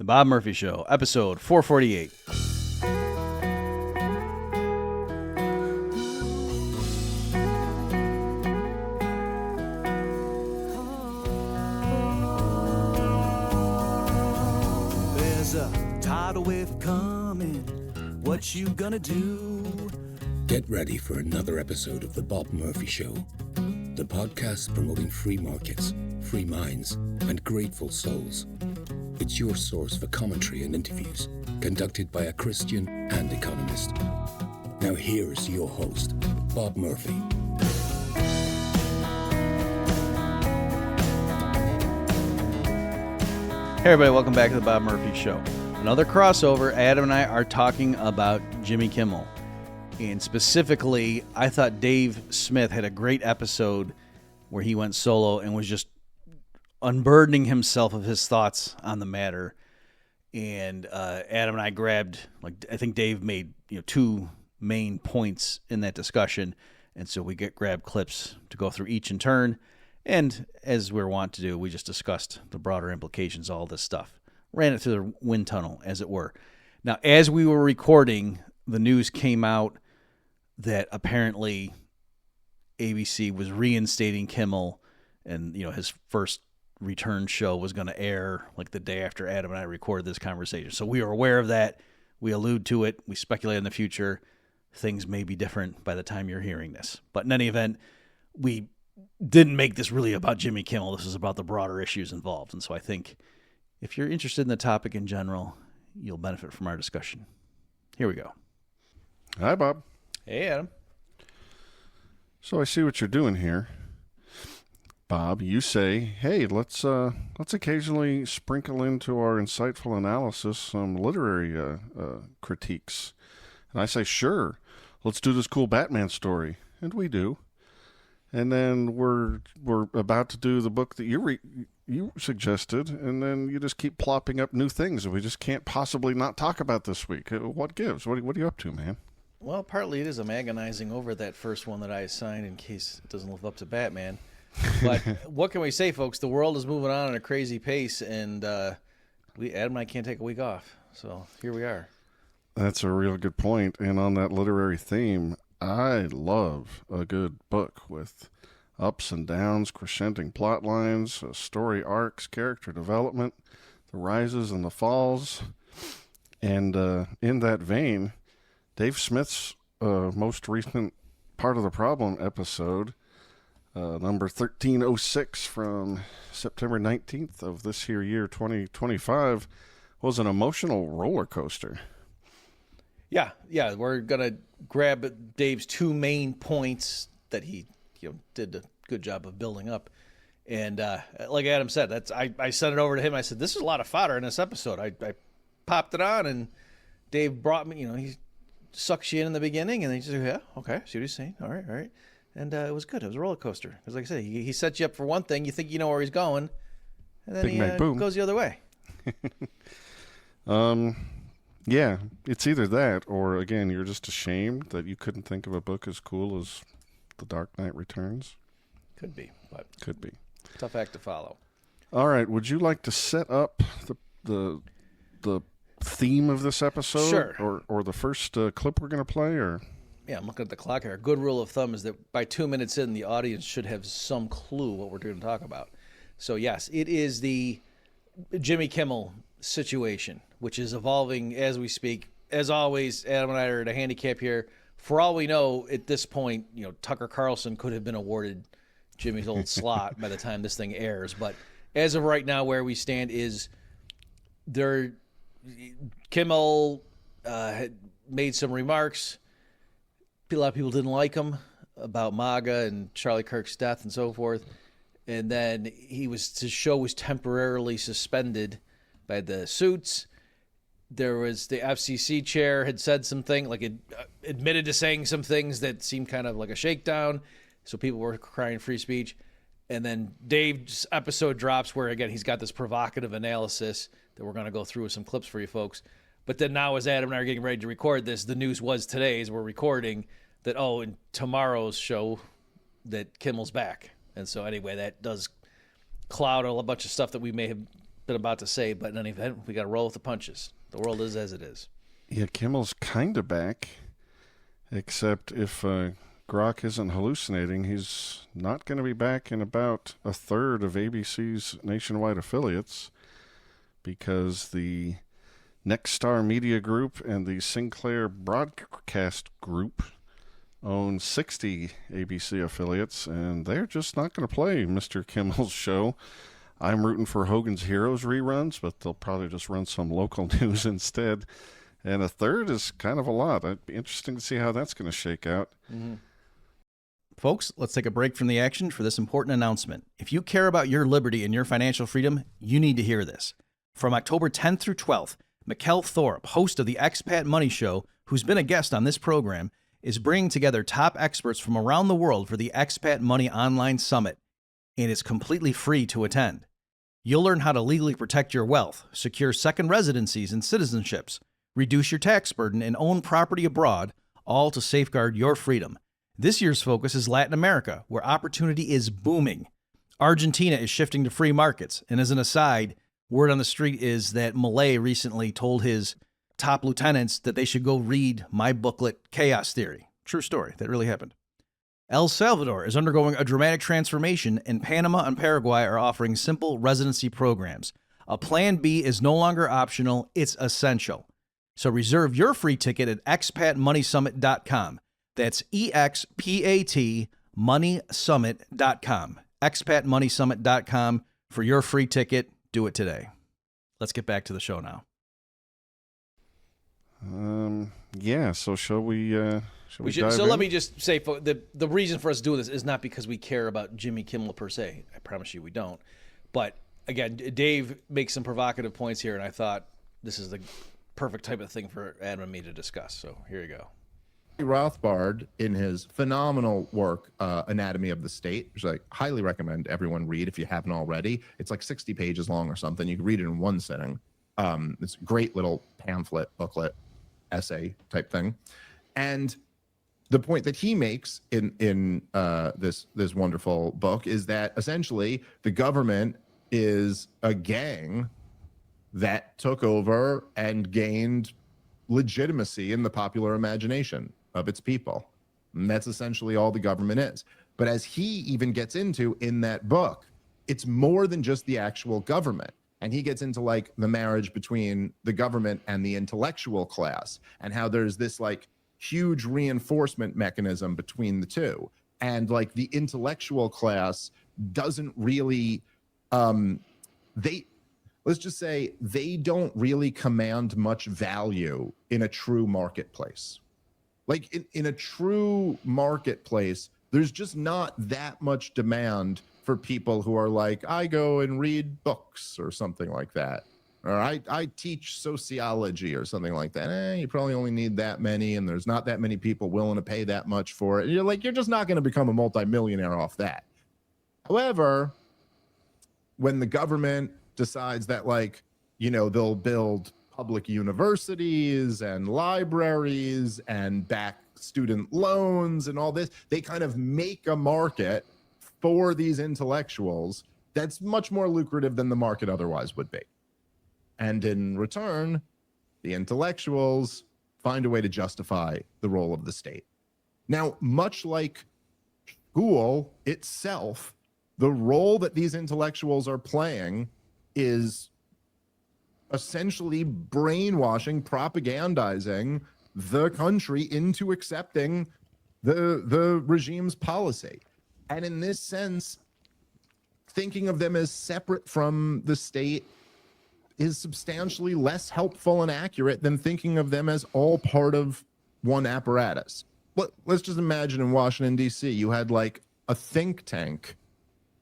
The Bob Murphy Show, episode 448. There's a tidal wave coming. What you gonna do? Get ready for another episode of The Bob Murphy Show, the podcast promoting free markets, free minds, and grateful souls. It's your source for commentary and interviews, conducted by a Christian and economist. Now here's your host, Bob Murphy. Hey everybody, welcome back to the Bob Murphy Show. Another crossover. Adam and I are talking about Jimmy Kimmel. And specifically, I thought Dave Smith had a great episode where he went solo and was just unburdening himself of his thoughts on the matter. And Adam and I grabbed, I think Dave made two main points in that discussion. And so we grabbed clips to go through each in turn. And as we're wont to do, we just discussed the broader implications of all this stuff. Ran it through the wind tunnel, as it were. Now, as we were recording, the news came out that apparently ABC was reinstating Kimmel, and his first return show was going to air like the day after Adam and I recorded this conversation. So we were aware of that. We allude to it. We speculate in the future. Things may be different by the time you're hearing this. But in any event, we didn't make this really about Jimmy Kimmel. This is about the broader issues involved. And so I think if you're interested in the topic in general, you'll benefit from our discussion. Here we go. Hi, Bob. Hey, Adam. So I see what you're doing here. Bob, you say, hey, let's occasionally sprinkle into our insightful analysis some literary critiques. And I say, sure, let's do this cool Batman story. And we do. And then we're about to do the book that you suggested, and then you just keep plopping up new things that we just can't possibly not talk about this week. What gives? What are you up to, man? Well, partly it is. I'm agonizing over that first one that I assigned in case it doesn't live up to Batman. But what can we say, folks? The world is moving on at a crazy pace, and Adam and I can't take a week off. So here we are. That's a real good point. And on that literary theme, I love a good book with ups and downs, crescenting plot lines, story arcs, character development, the rises and the falls. And in that vein, Dave Smith's most recent Part of the Problem episode, number 1306 from September 19th of this here year 2025, was an emotional roller coaster. Yeah, we're going to grab Dave's two main points that he did a good job of building up. And like Adam said, I sent it over to him. I said, this is a lot of fodder in this episode. I popped it on, and Dave brought me, he sucks you in the beginning, and then he said, yeah, okay, see what he's saying. All right. And it was good. It was a roller coaster. Because like I said, he sets you up for one thing. You think you know where he's going, and then he goes the other way. Yeah, it's either that or, again, you're just ashamed that you couldn't think of a book as cool as The Dark Knight Returns. Could be, but could be. Tough act to follow. All right, would you like to set up the theme of this episode? Sure. Or the first clip we're going to play? Or yeah, I'm looking at the clock here. A good rule of thumb is that by 2 minutes in, the audience should have some clue what we're going to talk about. So, yes, it is the Jimmy Kimmel situation, which is evolving as we speak. As always, Adam and I are at a handicap here. For all we know, at this point, Tucker Carlson could have been awarded Jimmy's old slot by the time this thing airs. But as of right now, where we stand is Kimmel had made some remarks. A lot of people didn't like him about MAGA and Charlie Kirk's death and so forth. And then his show was temporarily suspended by the suits. There was the FCC chair had said something, admitted to saying some things that seemed kind of like a shakedown. So people were crying free speech. And then Dave's episode drops where, again, he's got this provocative analysis that we're going to go through with some clips for you folks. But then now as Adam and I are getting ready to record this, the news was today as we're recording that, in tomorrow's show that Kimmel's back. And so anyway, that does cloud a bunch of stuff that we may have been about to say, but in any event, we got to roll with the punches. The world is as it is. Yeah, Kimmel's kind of back, except if Grok isn't hallucinating, he's not going to be back in about a third of ABC's nationwide affiliates, because the Nexstar Media Group and the Sinclair Broadcast Group own 60 ABC affiliates, and they're just not going to play Mr. Kimmel's show. I'm rooting for Hogan's Heroes reruns, but they'll probably just run some local news instead. And a third is kind of a lot. It'd be interesting to see how that's going to shake out. Mm-hmm. Folks, let's take a break from the action for this important announcement. If you care about your liberty and your financial freedom, you need to hear this. From October 10th through 12th, Mikkel Thorup, host of the Expat Money Show, who's been a guest on this program, is bringing together top experts from around the world for the Expat Money Online Summit, and it's completely free to attend. You'll learn how to legally protect your wealth, secure second residencies and citizenships, reduce your tax burden, and own property abroad, all to safeguard your freedom. This year's focus is Latin America, where opportunity is booming. Argentina is shifting to free markets, and as an aside, word on the street is that Milei recently told his top lieutenants that they should go read my booklet, Chaos Theory. True story. That really happened. El Salvador is undergoing a dramatic transformation, and Panama and Paraguay are offering simple residency programs. A Plan B is no longer optional, it's essential. So reserve your free ticket at expatmoneysummit.com. That's EXPAT moneysummit.com. expatmoneysummit.com for your free ticket. Do it today. Let's get back to the show now. Yeah, so shall we dive So in? let me just say, the reason for us doing this is not because we care about Jimmy Kimmel per se. I promise you we don't. But again, Dave makes some provocative points here, and I thought this is the perfect type of thing for Adam and me to discuss. So here you go. Rothbard, in his phenomenal work, Anatomy of the State, which I highly recommend everyone read if you haven't already. It's like 60 pages long or something. You can read it in one sitting. It's a great little pamphlet, booklet, essay type thing. And the point that he makes in this wonderful book is that essentially the government is a gang that took over and gained legitimacy in the popular imagination of its people. And that's essentially all the government is. But as he even gets into in that book, it's more than just the actual government. And he gets into like the marriage between the government and the intellectual class, and how there's this like huge reinforcement mechanism between the two. And like the intellectual class doesn't really, let's just say they don't really command much value in a true marketplace. Like in a true marketplace, there's just not that much demand for people who are like, I go and read books or something like that. Or I teach sociology or something like that. You probably only need that many, and there's not that many people willing to pay that much for it. And you're just not going to become a multimillionaire off that. However, when the government decides that, like, you know, they'll build public universities and libraries and back student loans and all this, they kind of make a market for these intellectuals that's much more lucrative than the market otherwise would be. And in return, the intellectuals find a way to justify the role of the state. Now, much like school itself, the role that these intellectuals are playing is essentially brainwashing, propagandizing the country into accepting the regime's policy. And in this sense, thinking of them as separate from the state is substantially less helpful and accurate than thinking of them as all part of one apparatus. Let's just imagine in Washington, D.C., you had like a think tank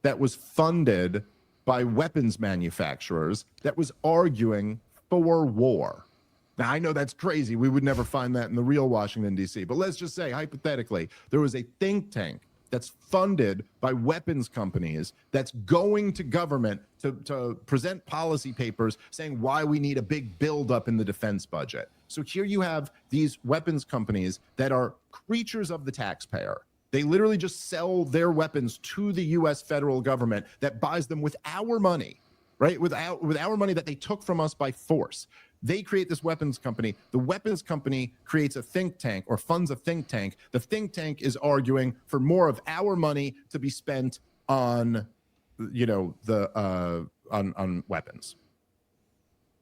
that was funded by weapons manufacturers that was arguing for war. Now, I know that's crazy. We would never find that in the real Washington, D.C., but let's just say, hypothetically, there was a think tank that's funded by weapons companies that's going to government to present policy papers saying why we need a big buildup in the defense budget. So here you have these weapons companies that are creatures of the taxpayer. They literally just sell their weapons to the U.S. federal government that buys them with our money. right? With our money that they took from us by force. They create this weapons company. The weapons company creates a think tank or funds a think tank. The think tank is arguing for more of our money to be spent on, on weapons.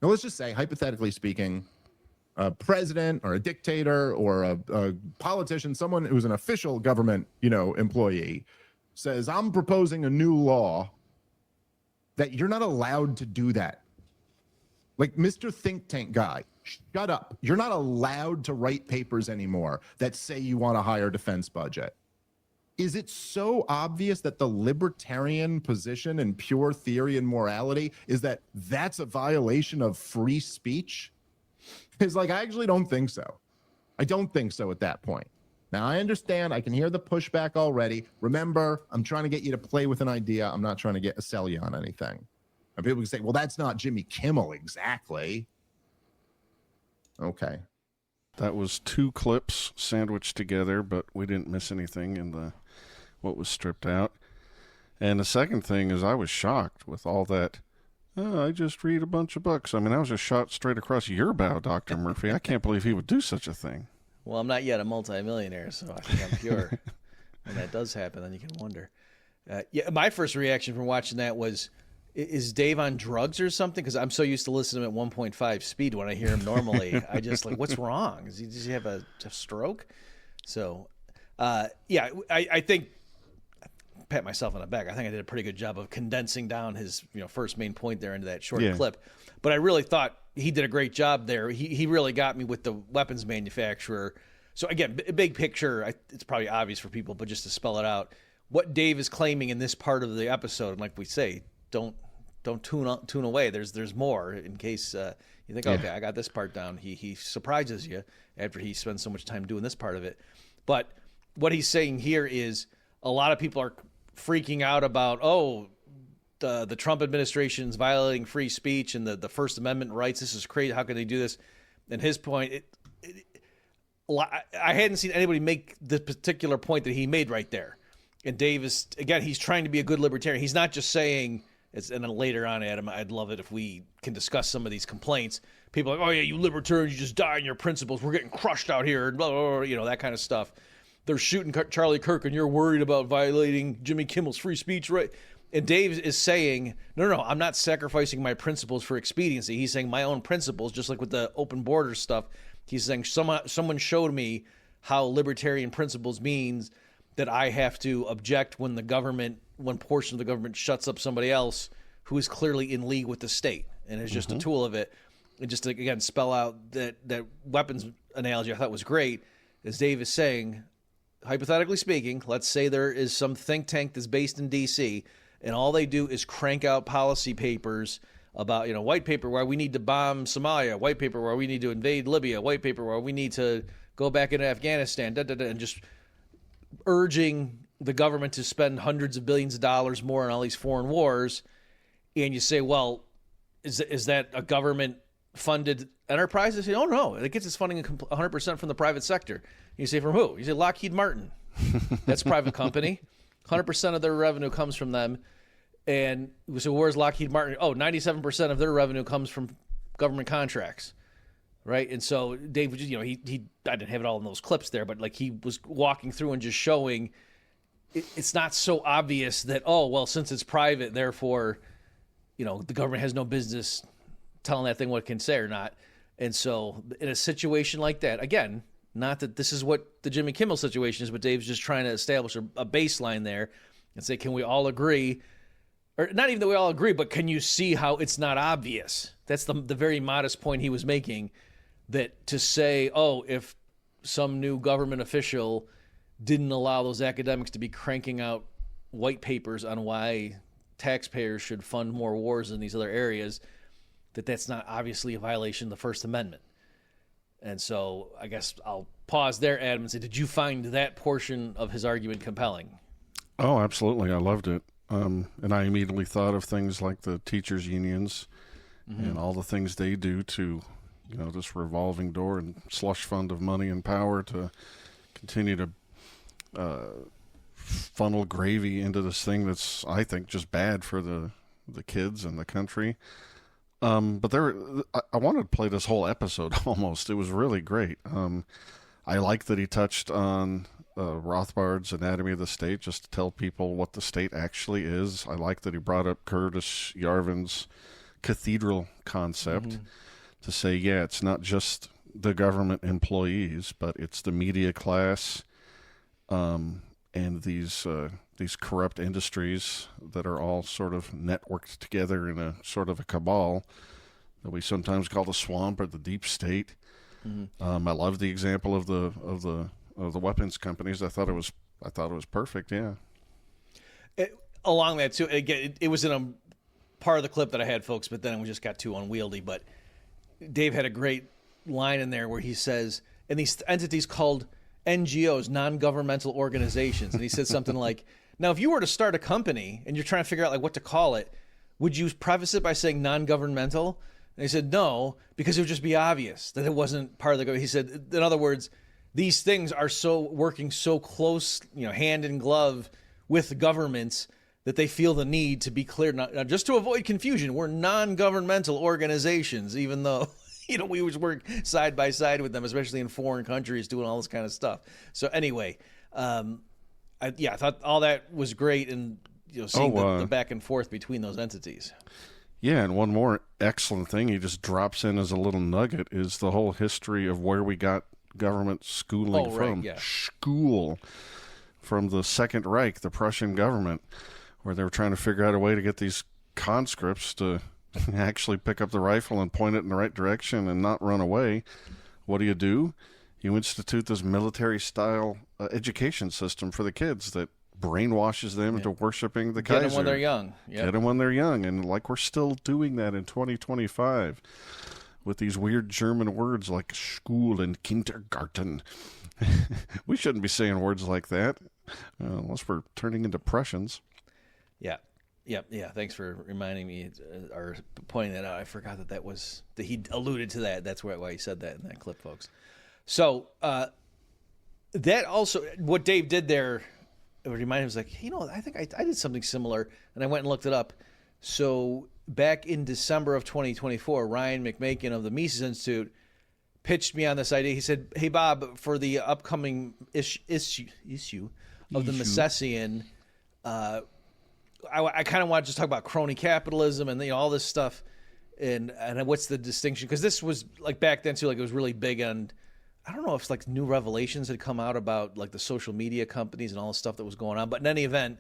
Now, let's just say, hypothetically speaking, a president or a dictator or a politician, someone who's an official government, employee, says, I'm proposing a new law that you're not allowed to do that. Like, Mr. Think Tank guy, shut up. You're not allowed to write papers anymore that say you want a higher defense budget. Is it so obvious that the libertarian position and pure theory and morality is that that's a violation of free speech? It's like, I actually don't think so. I don't think so at that point. Now, I understand. I can hear the pushback already. Remember, I'm trying to get you to play with an idea. I'm not trying to sell you on anything. And people can say, well, that's not Jimmy Kimmel exactly. Okay. That was 2 clips sandwiched together, but we didn't miss anything in what was stripped out. And the second thing is I was shocked with all that. I just read a bunch of books. I mean, that was a shot straight across your bow, Dr. Murphy. I can't believe he would do such a thing. Well, I'm not yet a multimillionaire, so I think I'm pure. When that does happen, then you can wonder. My first reaction from watching that was, is Dave on drugs or something? Because I'm so used to listening to him at 1.5 speed when I hear him normally. I just like, what's wrong? Does he have a stroke? So, I think, pat myself on the back, I think I did a pretty good job of condensing down his first main point there into that short clip. But I really thought he did a great job there. He really got me with the weapons manufacturer. So again, big picture, it's probably obvious for people, but just to spell it out, what Dave is claiming in this part of the episode, and like we say, don't tune away. There's more in case you think, okay, I got this part down. He surprises you after he spends so much time doing this part of it. But what he's saying here is a lot of people are freaking out about, the Trump administration's violating free speech and the First Amendment rights. This is crazy. How can they do this? And his point, I hadn't seen anybody make the particular point that he made right there. And Dave is, again, he's trying to be a good libertarian. He's not just saying, and then later on, Adam, I'd love it if we can discuss some of these complaints. People are like, oh, yeah, you libertarians, you just die on your principles. We're getting crushed out here, and blah, blah, blah, that kind of stuff. They're shooting Charlie Kirk, and you're worried about violating Jimmy Kimmel's free speech right. And Dave is saying, no, I'm not sacrificing my principles for expediency. He's saying my own principles, just like with the open border stuff. He's saying someone showed me how libertarian principles means that I have to object when one portion of the government shuts up somebody else who is clearly in league with the state and is just a tool of it. And just to, again, spell out that weapons analogy I thought was great, as Dave is saying, hypothetically speaking, let's say there is some think tank that's based in D.C., and all they do is crank out policy papers about, white paper where we need to bomb Somalia, white paper where we need to invade Libya, white paper where we need to go back into Afghanistan, and just urging the government to spend hundreds of billions of dollars more on all these foreign wars. And you say, well, is that a government-funded enterprise? They say, oh, no, it gets its funding 100% from the private sector. You say, from who? You say, Lockheed Martin. That's a private company. 100% of their revenue comes from them. And so where's Lockheed Martin? Oh, 97% of their revenue comes from government contracts, right? And so Dave was just, I didn't have it all in those clips there, but like he was walking through and just showing it's not so obvious that, since it's private, therefore, the government has no business telling that thing what it can say or not. And so in a situation like that, again, not that this is what the Jimmy Kimmel situation is, but Dave's just trying to establish a baseline there and say, can we all agree? Or not even that we all agree, but can you see how it's not obvious? That's the very modest point he was making, that to say, if some new government official didn't allow those academics to be cranking out white papers on why taxpayers should fund more wars in these other areas, that's not obviously a violation of the First Amendment. And so I guess I'll pause there, Adam, and say, did you find that portion of his argument compelling? Oh, absolutely. I loved it. And I immediately thought of things like the teachers' unions and all the things they do to, this revolving door and slush fund of money and power to continue to funnel gravy into this thing that's, I think, just bad for the the kids and the country. But I wanted to play this whole episode almost. It was really great. I like that he touched on Rothbard's Anatomy of the State, just to tell people what the state actually is. I like that he brought up Curtis Yarvin's cathedral concept to say, yeah, it's not just the government employees, but it's the media class and these corrupt industries that are all sort of networked together in a sort of a cabal that we sometimes call the swamp or the deep state. I love the example of the weapons companies. I thought it was perfect. Yeah. Along that too, again, it was in a part of the clip that I had, folks, but then it just got too unwieldy. But Dave had a great line in there where he says, and these entities called NGOs, non-governmental organizations, and he said something like, now, if you were to start a company and you're trying to figure out like what to call it, would you preface it by saying non-governmental? And he said, no, because it would just be obvious that it wasn't part of the government. He said, in other words, these things are working so close, hand in glove with governments that they feel the need to be clear. Now, just to avoid confusion, we're non-governmental organizations, even though, we always work side by side with them, especially in foreign countries doing all this kind of stuff. So anyway, I thought all that was great, and seeing the back and forth between those entities. Yeah, and one more excellent thing he just drops in as a little nugget is the whole history of where we got government schooling from. Yeah. School from the Second Reich, the Prussian government, where they were trying to figure out a way to get these conscripts to actually pick up the rifle and point it in the right direction and not run away. What do? You institute this military-style education system for the kids that brainwashes them into worshiping the Kaiser. Get them when they're young. Yep. Get them when they're young. And like we're still doing that in 2025 with these weird German words like school and kindergarten. We shouldn't be saying words like that unless we're turning into Prussians. Yeah. Thanks for reminding me or pointing that out. I forgot that he alluded to that. That's why he said that in that clip, folks. So that also, what Dave did there, it reminded him, was like, I think I did something similar, and I went and looked it up. So back in December of 2024, Ryan McMakin of the Mises Institute pitched me on this idea. He said, hey, Bob, for the upcoming issue of the Misesian, I kind of want to just talk about crony capitalism and all this stuff, and what's the distinction? Because this was like back then too, like it was really big on, I don't know if like new revelations had come out about like the social media companies and all the stuff that was going on. But in any event,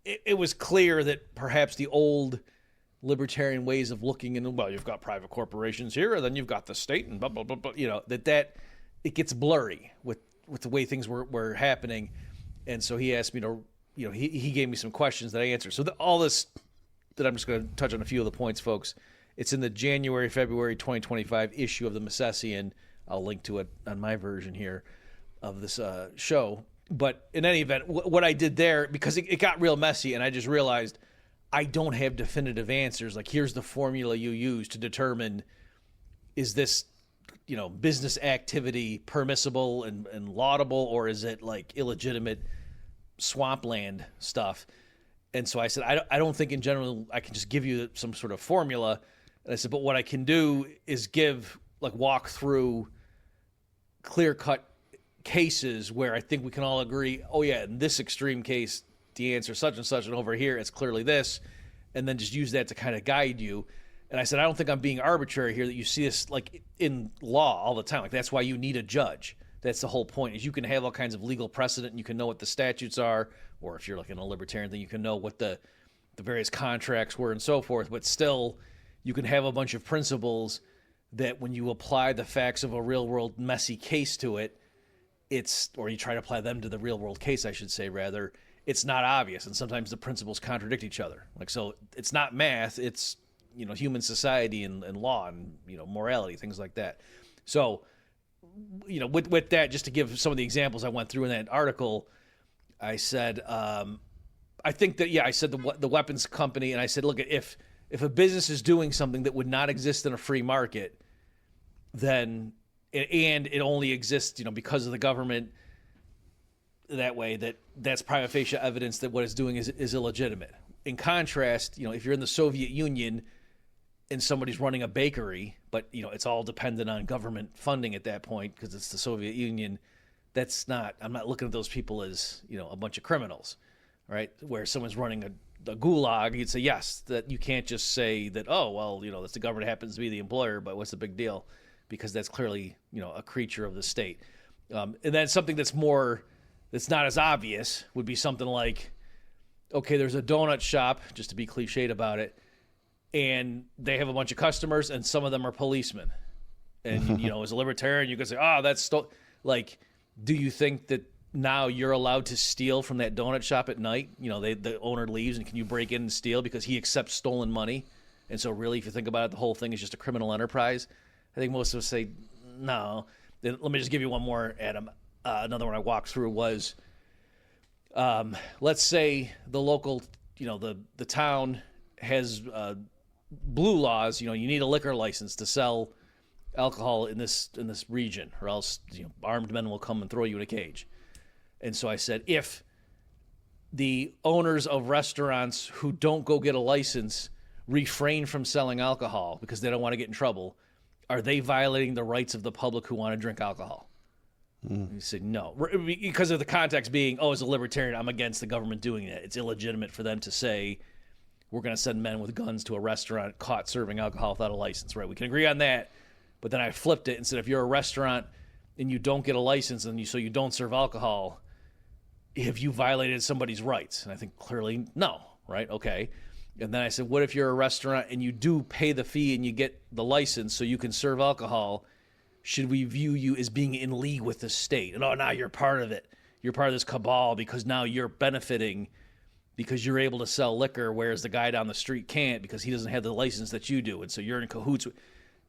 it was clear that perhaps the old libertarian ways of looking in, well, you've got private corporations here, and then you've got the state, and blah, blah, blah, blah, that it gets blurry with the way things were happening. And so he asked me to, he gave me some questions that I answered. So all this that I'm just going to touch on a few of the points, folks. It's in the January-February 2025 issue of the Misesian. I'll link to it on my version here of this show. But in any event, what I did there, because it got real messy, and I just realized I don't have definitive answers. Like, here's the formula you use to determine, is this, business activity permissible and laudable, or is it like illegitimate swampland stuff? And so I said, I don't think in general I can just give you some sort of formula. And I said, but what I can do is walk through clear-cut cases where I think we can all agree, oh yeah, in this extreme case, the answer is such and such, and over here it's clearly this, and then just use that to kind of guide you. And I said, I don't think I'm being arbitrary here, that you see this like in law all the time. Like, that's why you need a judge. That's the whole point, is you can have all kinds of legal precedent, and you can know what the statutes are, or if you're like in a libertarian thing, you can know what the various contracts were and so forth, but still you can have a bunch of principles that when you apply the facts of a real-world messy case to it, or you try to apply them to the real-world case, I should say, rather, it's not obvious, and sometimes the principles contradict each other. Like, so it's not math, it's, human society and law and, morality, things like that. So, with that, just to give some of the examples I went through in that article, I said, I think that, I said the weapons company, and I said, look, if a business is doing something that would not exist in a free market, then, and it only exists, because of the government that way, that's prima facie evidence that what it's doing is illegitimate. in contrast, if you're in the Soviet Union and somebody's running a bakery, but, it's all dependent on government funding at that point because it's the Soviet Union, I'm not looking at those people as, a bunch of criminals, right? Where someone's running a gulag, you'd say, yes, that you can't just say that, oh, well, that's the government happens to be the employer, but what's the big deal? Because that's clearly, a creature of the state. And then something that's not as obvious would be something like, okay, there's a donut shop, just to be cliched about it, and they have a bunch of customers, and some of them are policemen. And, as a libertarian, you could say, that's do you think that now you're allowed to steal from that donut shop at night? The owner leaves, and can you break in and steal because he accepts stolen money? And so really, if you think about it, the whole thing is just a criminal enterprise. I think most of us say, no. Then let me just give you one more, Adam. Another one I walked through was, let's say the local, the town has blue laws. You need a liquor license to sell alcohol in this region, or else armed men will come and throw you in a cage. And so I said, if the owners of restaurants who don't go get a license refrain from selling alcohol because they don't want to get in trouble, are they violating the rights of the public who want to drink alcohol? You said no, because of the context being, as a libertarian, I'm against the government doing that. It's illegitimate for them to say we're going to send men with guns to a restaurant caught serving alcohol without a license, right? We can agree on that, but then I flipped it and said, if you're a restaurant and you don't get a license and so you don't serve alcohol, have you violated somebody's rights? And I think clearly no, right? Okay. And then I said, what if you're a restaurant and you do pay the fee and you get the license so you can serve alcohol? Should we view you as being in league with the state? And now you're part of it. You're part of this cabal because now you're benefiting because you're able to sell liquor, whereas the guy down the street can't because he doesn't have the license that you do. And so you're in cahoots.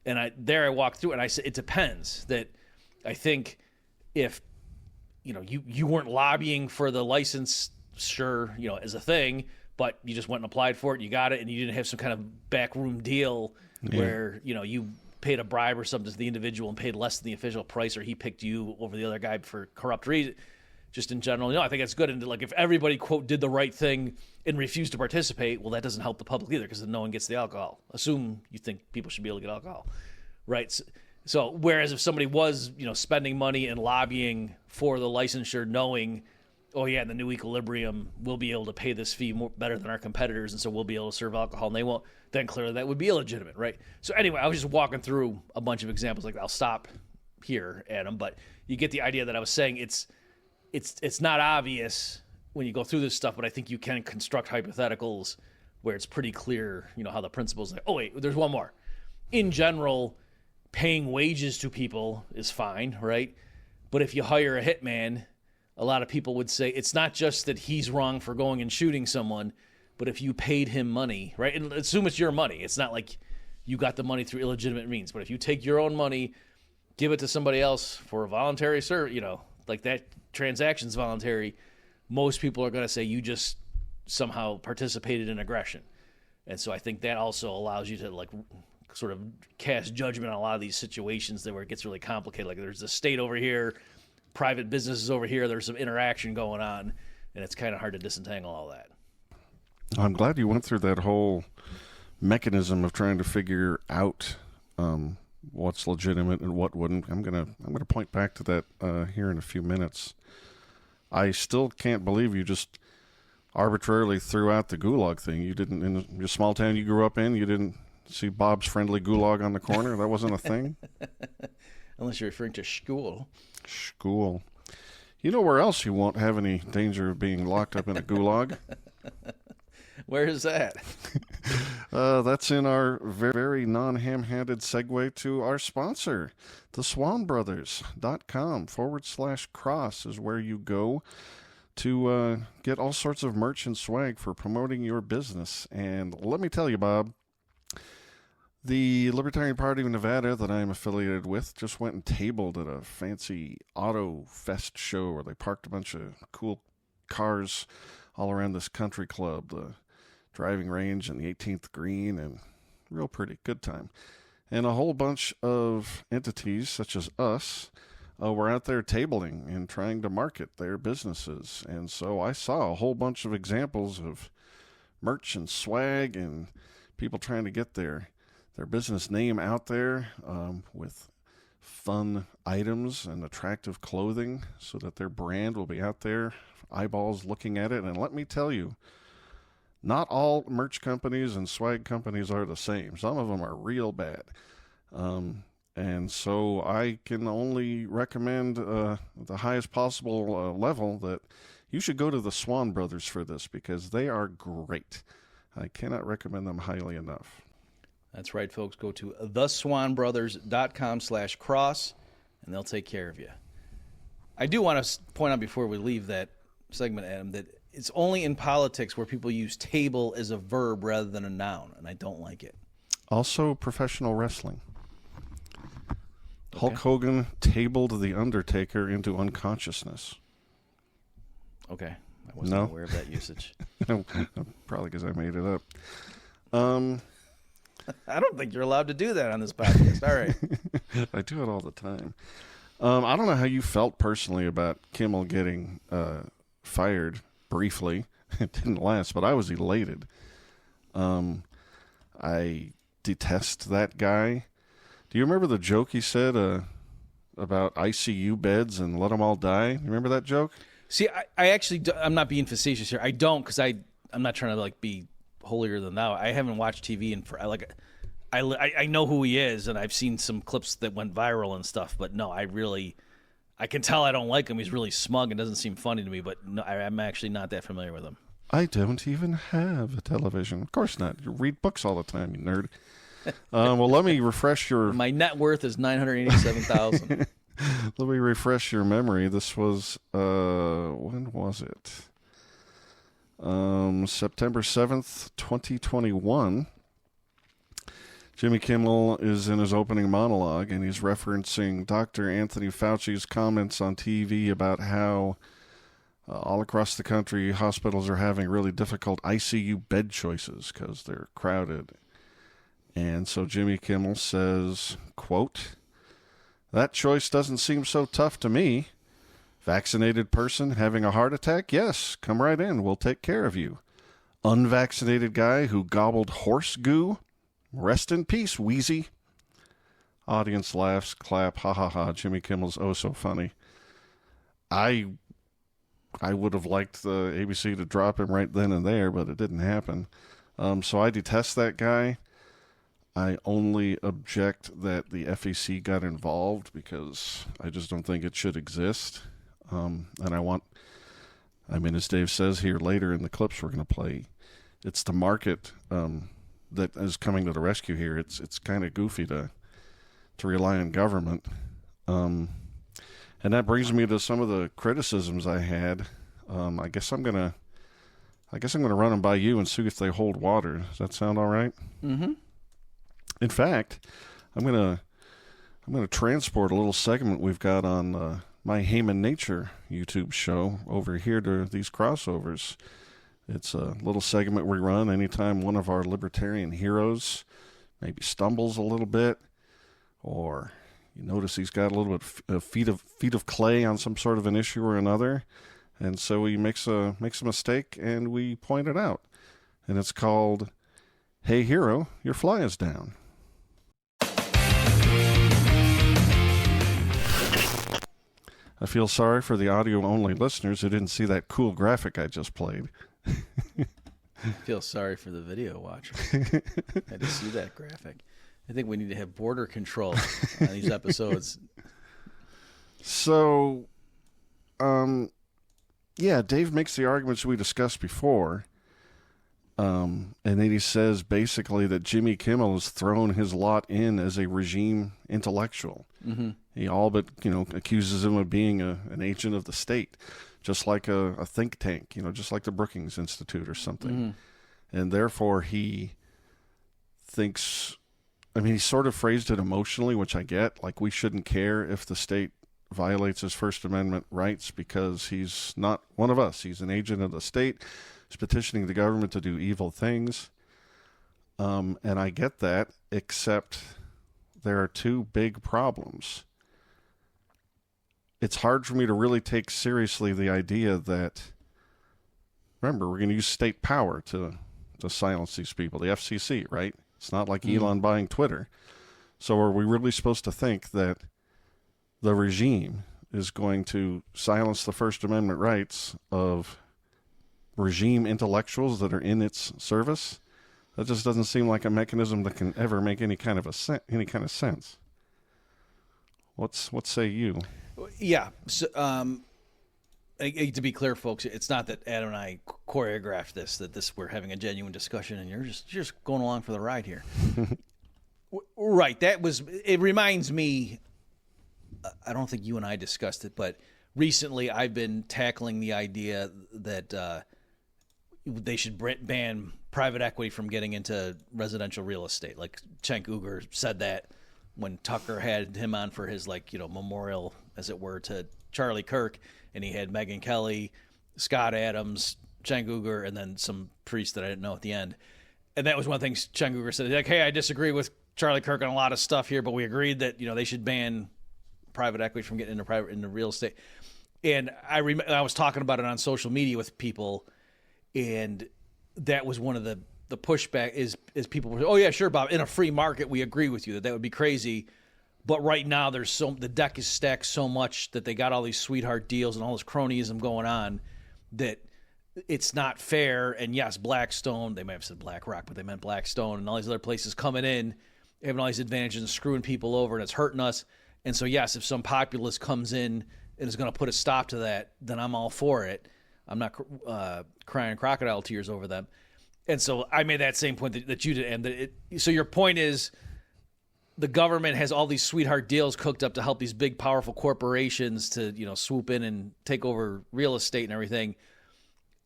And I walked through it and I said, it depends. That I think if, you weren't lobbying for the license, sure, as a thing, but you just went and applied for it, you got it, and you didn't have some kind of backroom deal where, you paid a bribe or something to the individual and paid less than the official price, or he picked you over the other guy for corrupt reason. Just in general, I think that's good. And if everybody, quote, did the right thing and refused to participate, well, that doesn't help the public either because then no one gets the alcohol. Assume you think people should be able to get alcohol, right? So whereas if somebody was, spending money and lobbying for the licensure, knowing, in the new equilibrium, we'll be able to pay this fee better than our competitors, and so we'll be able to serve alcohol, and they won't, then clearly that would be illegitimate, right? So anyway, I was just walking through a bunch of examples like that. I'll stop here, Adam, but you get the idea that I was saying it's not obvious when you go through this stuff, but I think you can construct hypotheticals where it's pretty clear, how the principles. There's one more. In general, paying wages to people is fine, right? But if you hire a hitman, a lot of people would say it's not just that he's wrong for going and shooting someone, but if you paid him money, right? And assume it's your money. It's not like you got the money through illegitimate means. But if you take your own money, give it to somebody else for a voluntary service, like that transaction's voluntary, most people are going to say you just somehow participated in aggression. And so I think that also allows you to sort of cast judgment on a lot of these situations where it gets really complicated. Like there's the state over here, private businesses over here, there's some interaction going on, and it's kind of hard to disentangle all that. I'm glad you went through that whole mechanism of trying to figure out what's legitimate and what wouldn't. I'm gonna point back to that here in a few minutes. I still can't believe you just arbitrarily threw out the gulag thing. You didn't, in your small town you grew up in, you didn't see Bob's Friendly Gulag on the corner? That wasn't a thing? Unless you're referring to school. School. You know where else you won't have any danger of being locked up in a gulag? Where is that? That's in our very non-ham-handed segue to our sponsor, theswanbrothers.com/cross is where you go to get all sorts of merch and swag for promoting your business. And let me tell you, Bob, the Libertarian Party of Nevada that I am affiliated with just went and tabled at a fancy Auto Fest show where they parked a bunch of cool cars all around this country club, the driving range and the 18th green, and real pretty, good time. And a whole bunch of entities such as us were out there tabling and trying to market their businesses. And so I saw a whole bunch of examples of merch and swag and people trying to get their business name out there with fun items and attractive clothing so that their brand will be out there, eyeballs looking at it. And let me tell you, not all merch companies and swag companies are the same. Some of them are real bad. And so I can only recommend the highest possible level that you should go to the Swan Brothers for this because they are great. I cannot recommend them highly enough. That's right, folks. Go to theswanbrothers.com/cross, and they'll take care of you. I do want to point out before we leave that segment, Adam, that it's only in politics where people use table as a verb rather than a noun, and I don't like it. Also, professional wrestling. Okay. Hulk Hogan tabled The Undertaker into unconsciousness. Okay. I wasn't aware of that usage. Probably because I made it up. I don't think you're allowed to do that on this podcast. All right. I do it all the time. I don't know how you felt personally about Kimmel getting fired briefly. It didn't last, but I was elated. I detest that guy. Do you remember the joke he said about ICU beds and let them all die? You remember that joke? See, I actually, I'm not being facetious here. I don't, because I'm not trying to be holier than thou. I haven't watched TV I know who he is, and I've seen some clips that went viral and stuff. But no, I can tell I don't like him. He's really smug and doesn't seem funny to me. But no, I'm actually not that familiar with him. I don't even have a television. Of course not. You read books all the time, you nerd. Well, let me refresh your... My net worth is $987,000. Let me refresh your memory. This was, when was it? September 7th, 2021. Jimmy Kimmel is in his opening monologue, and he's referencing Dr. Anthony Fauci's comments on TV about how all across the country, hospitals are having really difficult ICU bed choices because they're crowded. And so Jimmy Kimmel says, quote, "That choice doesn't seem so tough to me. Vaccinated person having a heart attack? Yes, come right in. We'll take care of you. Unvaccinated guy who gobbled horse goo? Rest in peace, Wheezy." Audience laughs, clap, ha ha ha. Jimmy Kimmel's oh so funny. I would have liked the ABC to drop him right then and there, but it didn't happen. So I detest that guy. I only object that the FEC got involved because I just don't think it should exist. And as Dave says here later in the clips we're going to play, it's the market that is coming to the rescue here. It's kind of goofy to rely on government. And that brings me to some of the criticisms I had. I guess I'm gonna run them by you and see if they hold water. Does that sound all right? Mm-hmm. In fact, I'm gonna transport a little segment we've got on My Heyman Nature YouTube show over here to these crossovers. It's a little segment we run anytime one of our libertarian heroes maybe stumbles a little bit, or you notice he's got a little bit of feet of clay on some sort of an issue or another, and so he makes a mistake and we point it out. And it's called, "Hey Hero, your fly is down." I feel sorry for the audio-only listeners who didn't see that cool graphic I just played. I feel sorry for the video watcher. I had to see that graphic. I think we need to have border control on these episodes. So, Dave makes the arguments we discussed before. And then he says basically that Jimmy Kimmel has thrown his lot in as a regime intellectual. Mm-hmm. He all but, accuses him of being an agent of the state, just like a think tank, just like the Brookings Institute or something. Mm-hmm. And therefore he thinks, he sort of phrased it emotionally, which I get, like we shouldn't care if the state violates his First Amendment rights because he's not one of us. He's an agent of the state. He's petitioning the government to do evil things. And I get that, except there are two big problems. It's hard for me to really take seriously the idea that, remember, we're going to use state power to to silence these people. The FCC, right? It's not like Elon buying Twitter. So are we really supposed to think that the regime is going to silence the First Amendment rights of regime intellectuals that are in its service? That just doesn't seem like a mechanism that can ever make any kind of sense. What say you? Yeah. So, to be clear, folks, it's not that Adam and I choreographed this. We're having a genuine discussion, and you're just going along for the ride here. Right. It reminds me. I don't think you and I discussed it, but recently I've been tackling the idea that they should ban private equity from getting into residential real estate. Like Cenk Uygur said that when Tucker had him on for his memorial, as it were, to Charlie Kirk, and he had Megyn Kelly, Scott Adams, Cenk Uygur, and then some priest that I didn't know at the end. And that was one of the things Cenk Uygur said. Like, hey, I disagree with Charlie Kirk on a lot of stuff here, but we agreed that they should ban private equity from getting into real estate. And I was talking about it on social media with people, and that was one of the pushback is people were, oh yeah, sure, Bob, in a free market we agree with you that would be crazy, but right now the deck is stacked so much that they got all these sweetheart deals and all this cronyism going on that it's not fair. And yes, Blackstone, they might have said BlackRock, but they meant Blackstone, and all these other places coming in, having all these advantages and screwing people over, and it's hurting us. And so, yes, if some populist comes in and is going to put a stop to that, then I'm all for it. I'm not crying crocodile tears over them. And so I made that same point that you did. And so your point is the government has all these sweetheart deals cooked up to help these big, powerful corporations to swoop in and take over real estate and everything.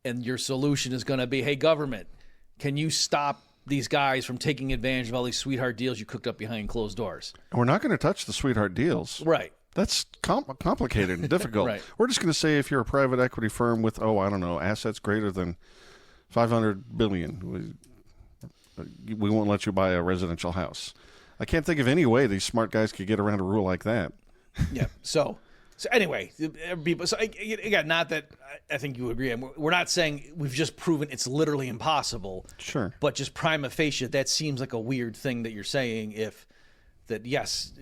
And your solution is going to be, hey, government, can you stop these guys from taking advantage of all these sweetheart deals you cooked up behind closed doors? And we're not going to touch the sweetheart deals. Right. That's complicated and difficult. Right. We're just going to say if you're a private equity firm with, assets greater than $500 billion, we won't let you buy a residential house. I can't think of any way these smart guys could get around a rule like that. Yeah. So anyway, people. So again, not that I think you agree. We're not saying we've just proven it's literally impossible. Sure. But just prima facie, that seems like a weird thing that you're saying. Yes,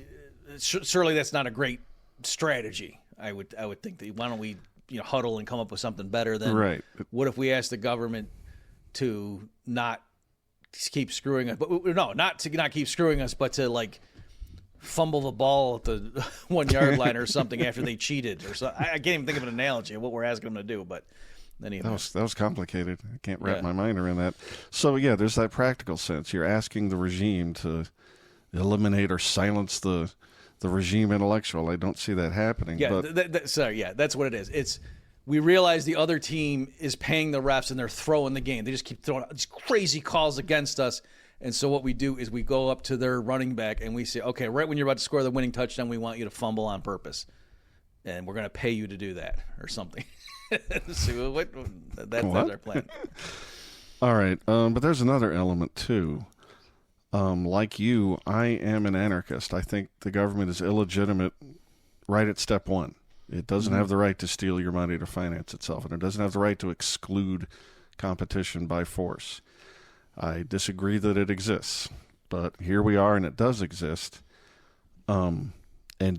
surely that's not a great strategy. I would think that why don't we huddle and come up with something better than right. What if we ask the government to not keep screwing us? But no, not to not keep screwing us, but to fumble the ball at the 1 yard line or something after they cheated or so. I can't even think of an analogy of what we're asking them to do, but anyway. That was complicated. I can't wrap my mind around that. So yeah, there's that practical sense. You're asking the regime to eliminate or silence the regime intellectual. I don't see that happening. Yeah, but that's what it is. It's we realize the other team is paying the refs and they're throwing the game. They just keep throwing these crazy calls against us. And so what we do is we go up to their running back and we say, okay, right when you're about to score the winning touchdown, we want you to fumble on purpose. And we're going to pay you to do that or something. So that's our plan. All right. But there's another element, too. Like you, I am an anarchist. I think the government is illegitimate right at step one. It doesn't have the right to steal your money to finance itself, and it doesn't have the right to exclude competition by force. I disagree that it exists, but here we are, and it does exist. And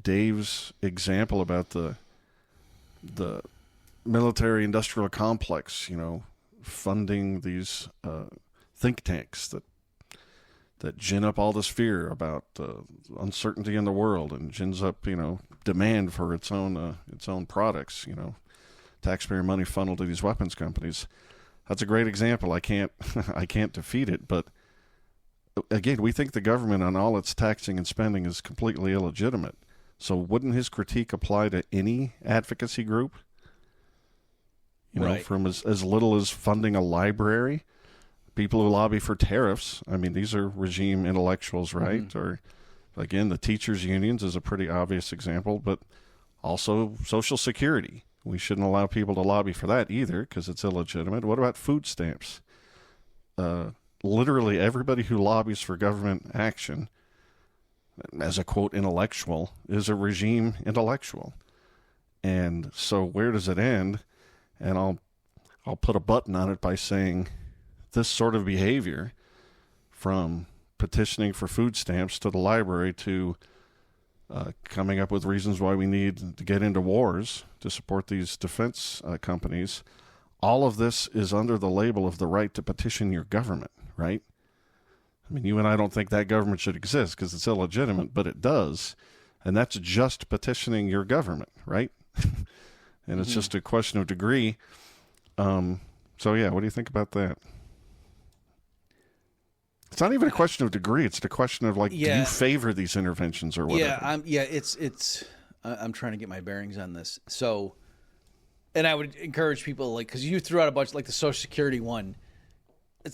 Dave's example about the military-industrial complex, funding these think tanks that gin up all this fear about uncertainty in the world and gins up, demand for its own products, taxpayer money funneled to these weapons companies. That's a great example. I can't defeat it, but again, we think the government on all its taxing and spending is completely illegitimate. So wouldn't his critique apply to any advocacy group? Right. From as little as funding a library, people who lobby for tariffs. I mean, these are regime intellectuals, right? Mm-hmm. Or again, the teachers' unions is a pretty obvious example, but also Social Security. We shouldn't allow people to lobby for that either because it's illegitimate. What about food stamps? Literally everybody who lobbies for government action as a, quote, intellectual is a regime intellectual. And so where does it end? And I'll put a button on it by saying this sort of behavior, from petitioning for food stamps to the library to coming up with reasons why we need to get into wars to support these defense companies, all of this is under the label of the right to petition your government, right? I mean, you and I don't think that government should exist because it's illegitimate, but it does. And that's just petitioning your government, right? And it's just a question of degree. So, yeah, what do you think about that? It's not even a question of degree. It's the question of, like, do you favor these interventions or whatever? I'm trying to get my bearings on this. So, and I would encourage people, like, because you threw out a bunch, like the Social Security one.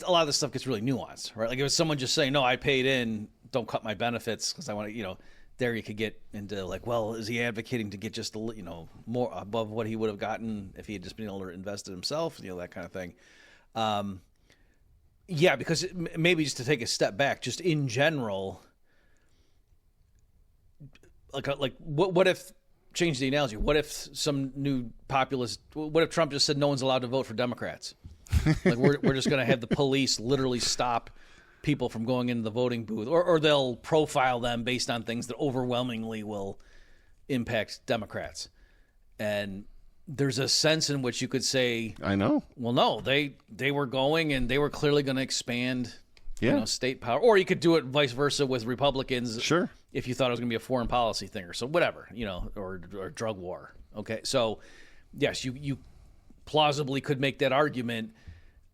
A lot of this stuff gets really nuanced, right? Like, if it's someone just saying, no, I paid in, don't cut my benefits because I want to, there you could get into, like, well, is he advocating to get just, more above what he would have gotten if he had just been able to invest it himself, that kind of thing. Yeah, because maybe just to take a step back, just in general, like what if, change the analogy, what if some new populist, what if Trump just said no one's allowed to vote for Democrats? Like, we're just going to have the police literally stop people from going into the voting booth, or they'll profile them based on things that overwhelmingly will impact Democrats. And there's a sense in which you could say, I know. Well, no, they were going and they were clearly going to expand state power. Or you could do it vice versa with Republicans. Sure. If you thought it was going to be a foreign policy thing or so, whatever, or drug war. Okay. So, yes, you plausibly could make that argument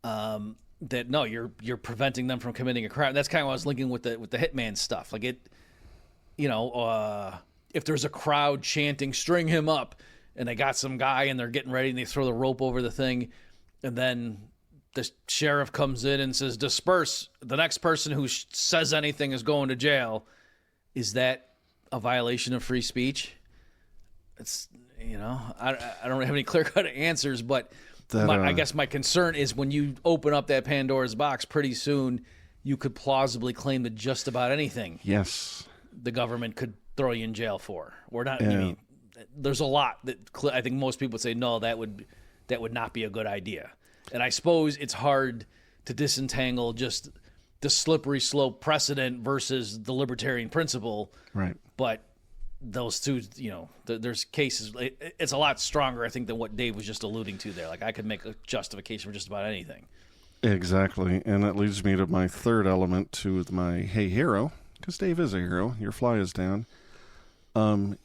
that, no, you're preventing them from committing a crime. That's kind of what I was linking with the hitman stuff. Like, if there's a crowd chanting, string him up, and they got some guy and they're getting ready and they throw the rope over the thing, and then the sheriff comes in and says, disperse. The next person who says anything is going to jail. Is that a violation of free speech? It's, I don't have any clear-cut answers, but I guess my concern is when you open up that Pandora's box, pretty soon you could plausibly claim that just about anything the government could throw you in jail for. Or not. Yeah. There's a lot that I think most people would say, no, that would not be a good idea. And I suppose it's hard to disentangle just the slippery slope precedent versus the libertarian principle. Right. But those two, there's cases. It's a lot stronger, I think, than what Dave was just alluding to there. Like, I could make a justification for just about anything. Exactly. And that leads me to my third element to my hey hero, because Dave is a hero. Your fly is down.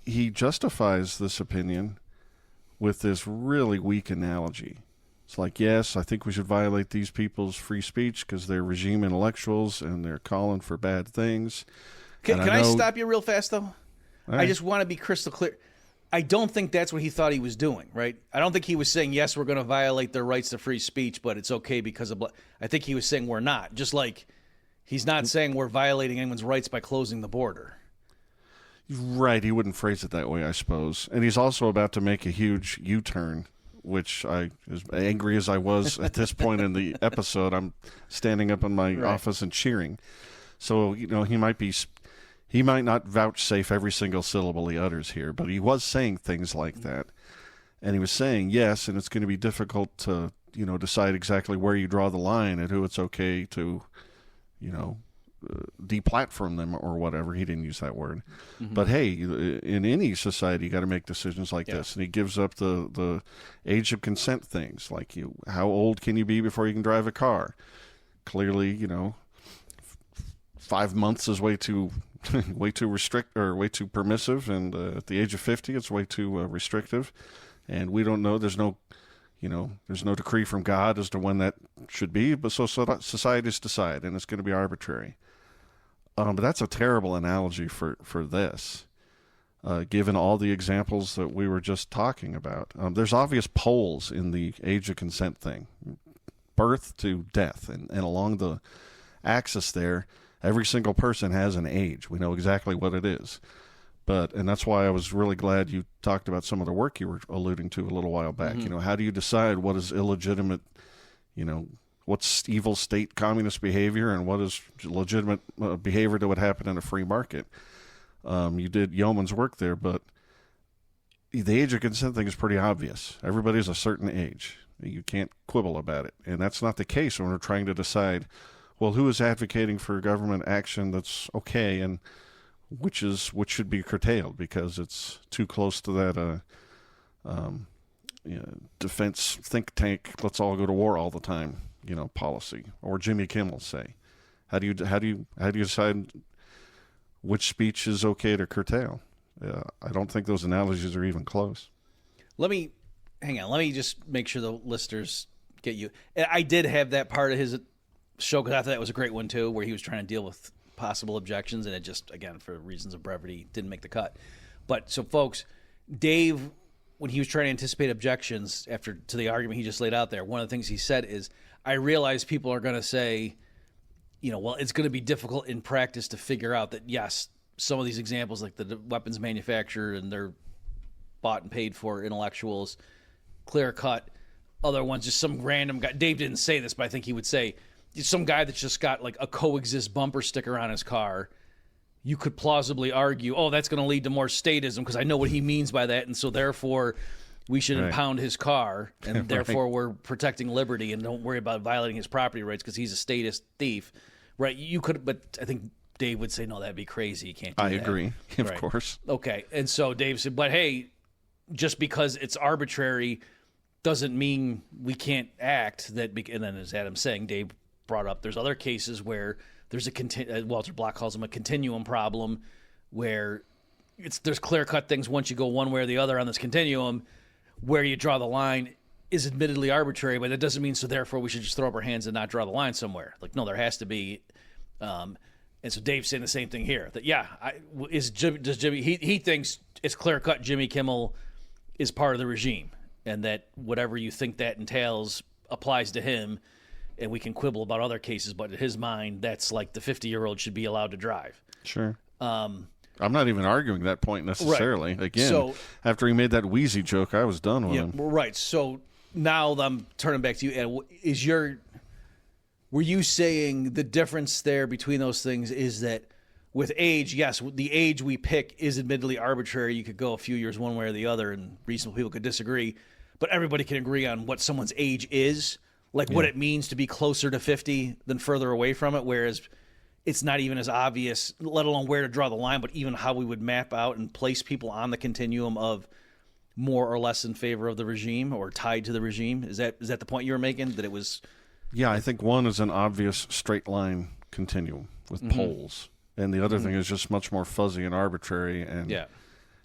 He justifies this opinion with this really weak analogy. It's like, yes, I think we should violate these people's free speech because they're regime intellectuals and they're calling for bad things. Can I stop you real fast, though? Right. I just want to be crystal clear. I don't think that's what he thought he was doing, right? I don't think he was saying, yes, we're going to violate their rights to free speech, but it's okay because of... I think he was saying we're not. Just like he's not saying we're violating anyone's rights by closing the border. Right, he wouldn't phrase it that way, I suppose. And he's also about to make a huge U-turn, which as angry as I was at this point in the episode, I'm standing up in my office and cheering. So, he might not vouchsafe every single syllable he utters here, but he was saying things like that. And he was saying, yes, and it's going to be difficult to, decide exactly where you draw the line and who it's okay to, deplatform them or whatever. He didn't use that word. Mm-hmm. But hey, in any society, you got to make decisions like this. And he gives up the age of consent things, like how old can you be before you can drive a car? Clearly, 5 months is way too restrict or way too permissive, and at the age of 50, it's way too restrictive. And we don't know. There's no decree from God as to when that should be. But so societies decide, and it's going to be arbitrary. But that's a terrible analogy for this, given all the examples that we were just talking about. There's obvious poles in the age of consent thing, birth to death, and along the axis there, every single person has an age. We know exactly what it is. And that's why I was really glad you talked about some of the work you were alluding to a little while back. Mm-hmm. How do you decide what is illegitimate, what's evil state communist behavior and what is legitimate behavior that would happen in a free market? You did yeoman's work there, but the age of consent thing is pretty obvious. Everybody's a certain age. You can't quibble about it. And that's not the case when we're trying to decide, well, who is advocating for government action that's okay and which should be curtailed because it's too close to that defense think tank, let's all go to war all the time, policy, or Jimmy Kimmel say. How do you decide which speech is okay to curtail? I don't think those analogies are even close. Let me just make sure the listeners get you. I did have that part of his show because I thought that was a great one too, where he was trying to deal with possible objections, and it just, again, for reasons of brevity, didn't make the cut. But so, folks, Dave, when he was trying to anticipate objections to the argument he just laid out there, one of the things he said is, I realize people are going to say, well, it's going to be difficult in practice to figure out that, yes, some of these examples, like the weapons manufacturer and they're bought and paid for intellectuals, clear cut. Other ones, just some random guy. Dave didn't say this, but I think he would say, some guy that's just got like a coexist bumper sticker on his car. You could plausibly argue, that's going to lead to more statism because I know what he means by that, and so therefore we should impound his car, and therefore we're protecting liberty and don't worry about violating his property rights because he's a statist thief, right? You could, but I think Dave would say, no, that'd be crazy. You can't do that. I agree, of course. Okay, and so Dave said, but hey, just because it's arbitrary doesn't mean we can't act. And then as Adam's saying, Dave brought up, there's other cases where there's Walter Block calls them a continuum problem, where there's clear-cut things once you go one way or the other on this continuum. Where you draw the line is admittedly arbitrary, but that doesn't mean so therefore we should just throw up our hands and not draw the line somewhere. Like, no, there has to be. And so Dave's saying the same thing here. That he thinks it's clear-cut Jimmy Kimmel is part of the regime, and that whatever you think that entails applies to him. And we can quibble about other cases, but in his mind, that's like the 50-year-old should be allowed to drive. Sure. I'm not even arguing that point necessarily. Right. Again, after he made that wheezy joke, I was done with him. Right. So now I'm turning back to you. Were you saying the difference there between those things is that with age, yes, the age we pick is admittedly arbitrary. You could go a few years one way or the other, and reasonable people could disagree, but everybody can agree on what someone's age is. Like what it means to be closer to 50 than further away from it, whereas it's not even as obvious, let alone where to draw the line, but even how we would map out and place people on the continuum of more or less in favor of the regime or tied to the regime. Is that the point you were making, that it was? Yeah, I think one is an obvious straight line continuum with poles, and the other thing is just much more fuzzy and arbitrary, and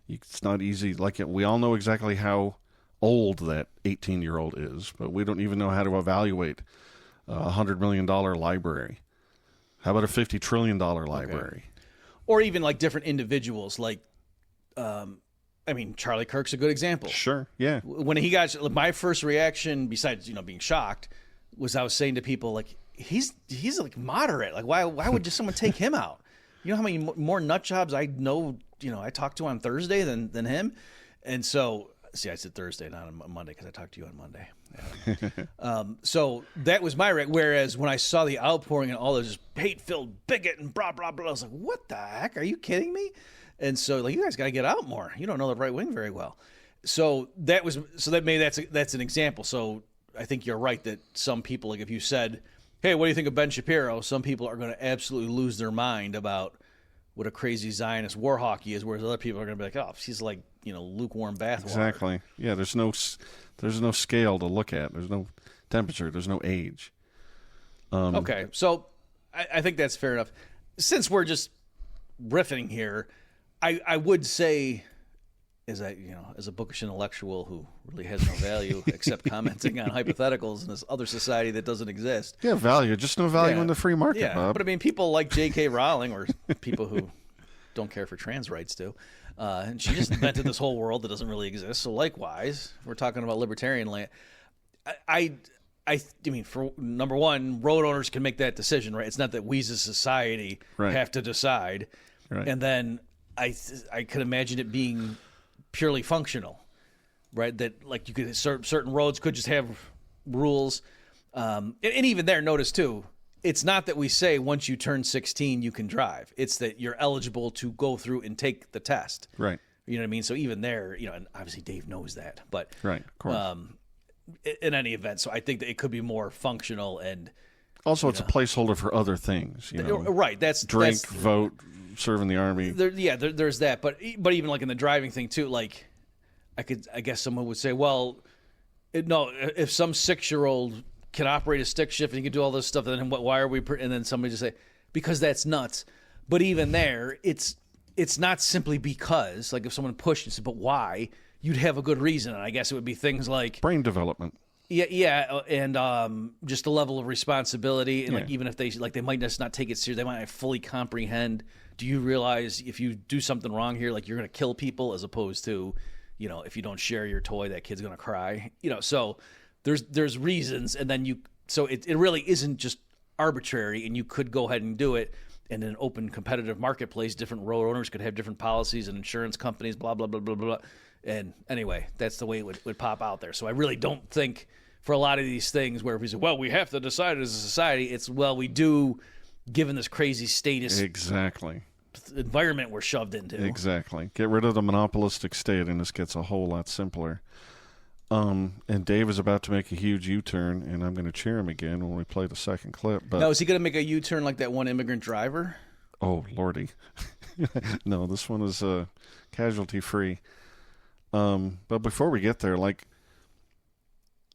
it's not easy. We all know exactly how old that 18-year-old is, but we don't even know how to evaluate a $100 million library. How about a $50 trillion library? Okay. Or even like different individuals. Like, Charlie Kirk's a good example. Sure, yeah. When he got, my first reaction, besides being shocked, was I was saying to people, like, he's like moderate. Like, why would just someone take him out? You know how many more nut jobs I know? I talked to on Thursday than him, and so. See, I said Thursday, not on Monday, because I talked to you on Monday. Yeah. So that was my whereas when I saw the outpouring and all this hate-filled bigot and blah, blah, blah, I was like, what the heck? Are you kidding me? And so, you guys got to get out more. You don't know the right wing very well. So that's an example. So I think you're right that some people, like if you said, hey, what do you think of Ben Shapiro? Some people are going to absolutely lose their mind about what a crazy Zionist war hawk he is, whereas other people are going to be like, oh, he's like, lukewarm bathwater. Exactly. Yeah, there's no scale to look at. There's no temperature. There's no age. Okay, so I think that's fair enough. Since we're just riffing here, I would say, as a bookish intellectual who really has no value except commenting on hypotheticals in this other society that doesn't exist. Yeah, value. Just no value in the free market, Bob. But people like J.K. Rowling or people who don't care for trans rights do. And she just invented this whole world that doesn't really exist. So likewise, we're talking about libertarian land. I mean, for number one, road owners can make that decision, right? It's not that we as a society have to decide. Right. And then I could imagine it being purely functional, right? That like you could certain roads could just have rules, and even there, notice too. It's not that we say once you turn 16 you can drive. It's that you're eligible to go through and take the test. Right. You know what I mean? So even there, and obviously Dave knows that, but Right, of course. In any event, so I think that it could be more functional and Also, it's a placeholder for other things. right. That's drink, vote, serve in the army. There's that, but even like in the driving thing too, like I guess someone would say, well, no, if some 6-year-old can operate a stick shift and he can do all this stuff, then why are we? And then somebody just say, because that's nuts. But even there, it's not simply because, like if someone pushed and said, but why? You'd have a good reason, and I guess it would be things like Brain development. Yeah, and just the level of responsibility, and like even if they might just not take it seriously, they might not fully comprehend. Do you realize if you do something wrong here, like you're going to kill people, as opposed to, if you don't share your toy, that kid's going to cry. So there's reasons, and then so it really isn't just arbitrary, and you could go ahead and do it. In an open competitive marketplace, different road owners could have different policies and insurance companies, blah, blah, blah, blah, blah. And anyway, that's the way it would pop out there. So I really don't think for a lot of these things where we say, well, we have to decide as a society, it's, well, we do, given this crazy status exactly environment we're shoved into. Exactly. Get rid of the monopolistic state, and this gets a whole lot simpler. And Dave is about to make a huge U-turn, and I'm going to cheer him again when we play the second clip. But now, is he going to make a U-turn like that one immigrant driver? Oh, Lordy. No, this one is casualty-free. But before we get there, like,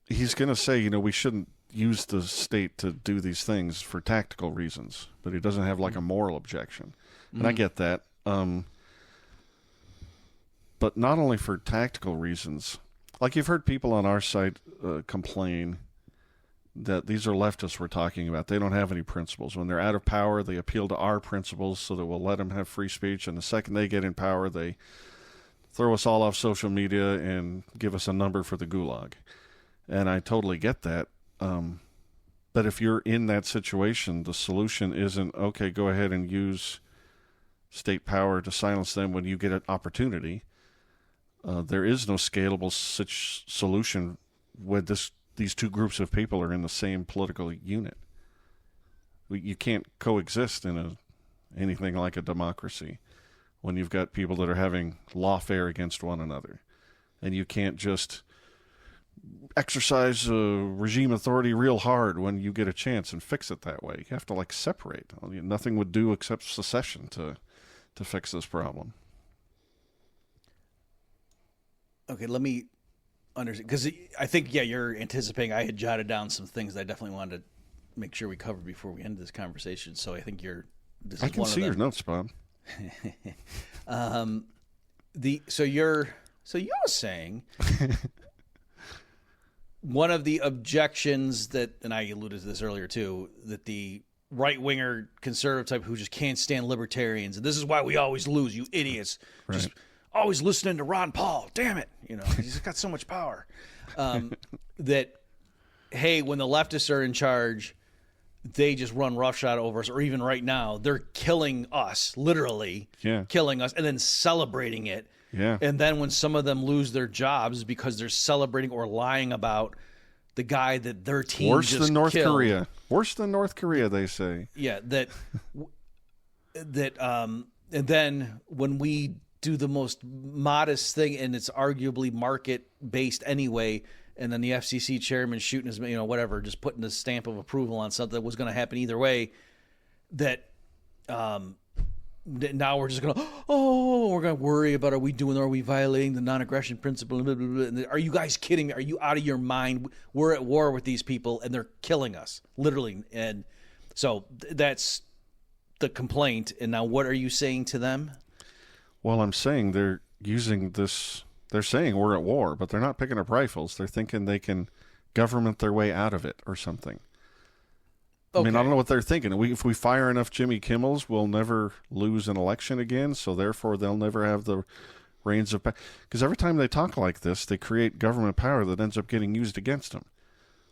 he's going to say, we shouldn't use the state to do these things for tactical reasons, but he doesn't have, like, a moral objection. And I get that. But not only for tactical reasons. Like, you've heard people on our site complain that these are leftists we're talking about. They don't have any principles. When they're out of power, they appeal to our principles so that we'll let them have free speech. And the second they get in power, they throw us all off social media and give us a number for the gulag. And I totally get that. But if you're in that situation, the solution isn't, okay, go ahead and use state power to silence them when you get an opportunity. There is no scalable solution when these two groups of people are in the same political unit. You can't coexist in anything like a democracy when you've got people that are having lawfare against one another. And you can't just exercise regime authority real hard when you get a chance and fix it that way. You have to, separate. Nothing would do except secession to fix this problem. Okay, let me understand, because I think, you're anticipating. I had jotted down some things that I definitely wanted to make sure we covered before we ended this conversation. So I think I can see your notes, Bob. So you're saying one of the objections that, and I alluded to this earlier too, that the right-winger conservative type who just can't stand libertarians, and this is why we always lose, you idiots. Right. Just always listening to Ron Paul. Damn it. He's got so much power. That, hey, when the leftists are in charge, they just run roughshod over us, or even right now, they're killing us, literally killing us, and then celebrating it. Yeah. And then when some of them lose their jobs because they're celebrating or lying about the guy that their team Worse just than North killed. Korea. Worse than North Korea, they say. Yeah, and then when we do the most modest thing, and it's arguably market-based anyway, and then the FCC chairman shooting his, whatever, just putting the stamp of approval on something that was going to happen either way, that now we're just going to, we're going to worry about, are we violating the non-aggression principle? Blah, blah, blah. And are you guys kidding me? Are you out of your mind? We're at war with these people, and they're killing us, literally. And so that's the complaint. And now what are you saying to them? Well, I'm saying they're using this. They're saying we're at war, but they're not picking up rifles. They're thinking they can government their way out of it or something. Okay. I mean, I don't know what they're thinking. If we fire enough Jimmy Kimmels, we'll never lose an election again, so therefore they'll never have the reins of power. Because every time they talk like this, they create government power that ends up getting used against them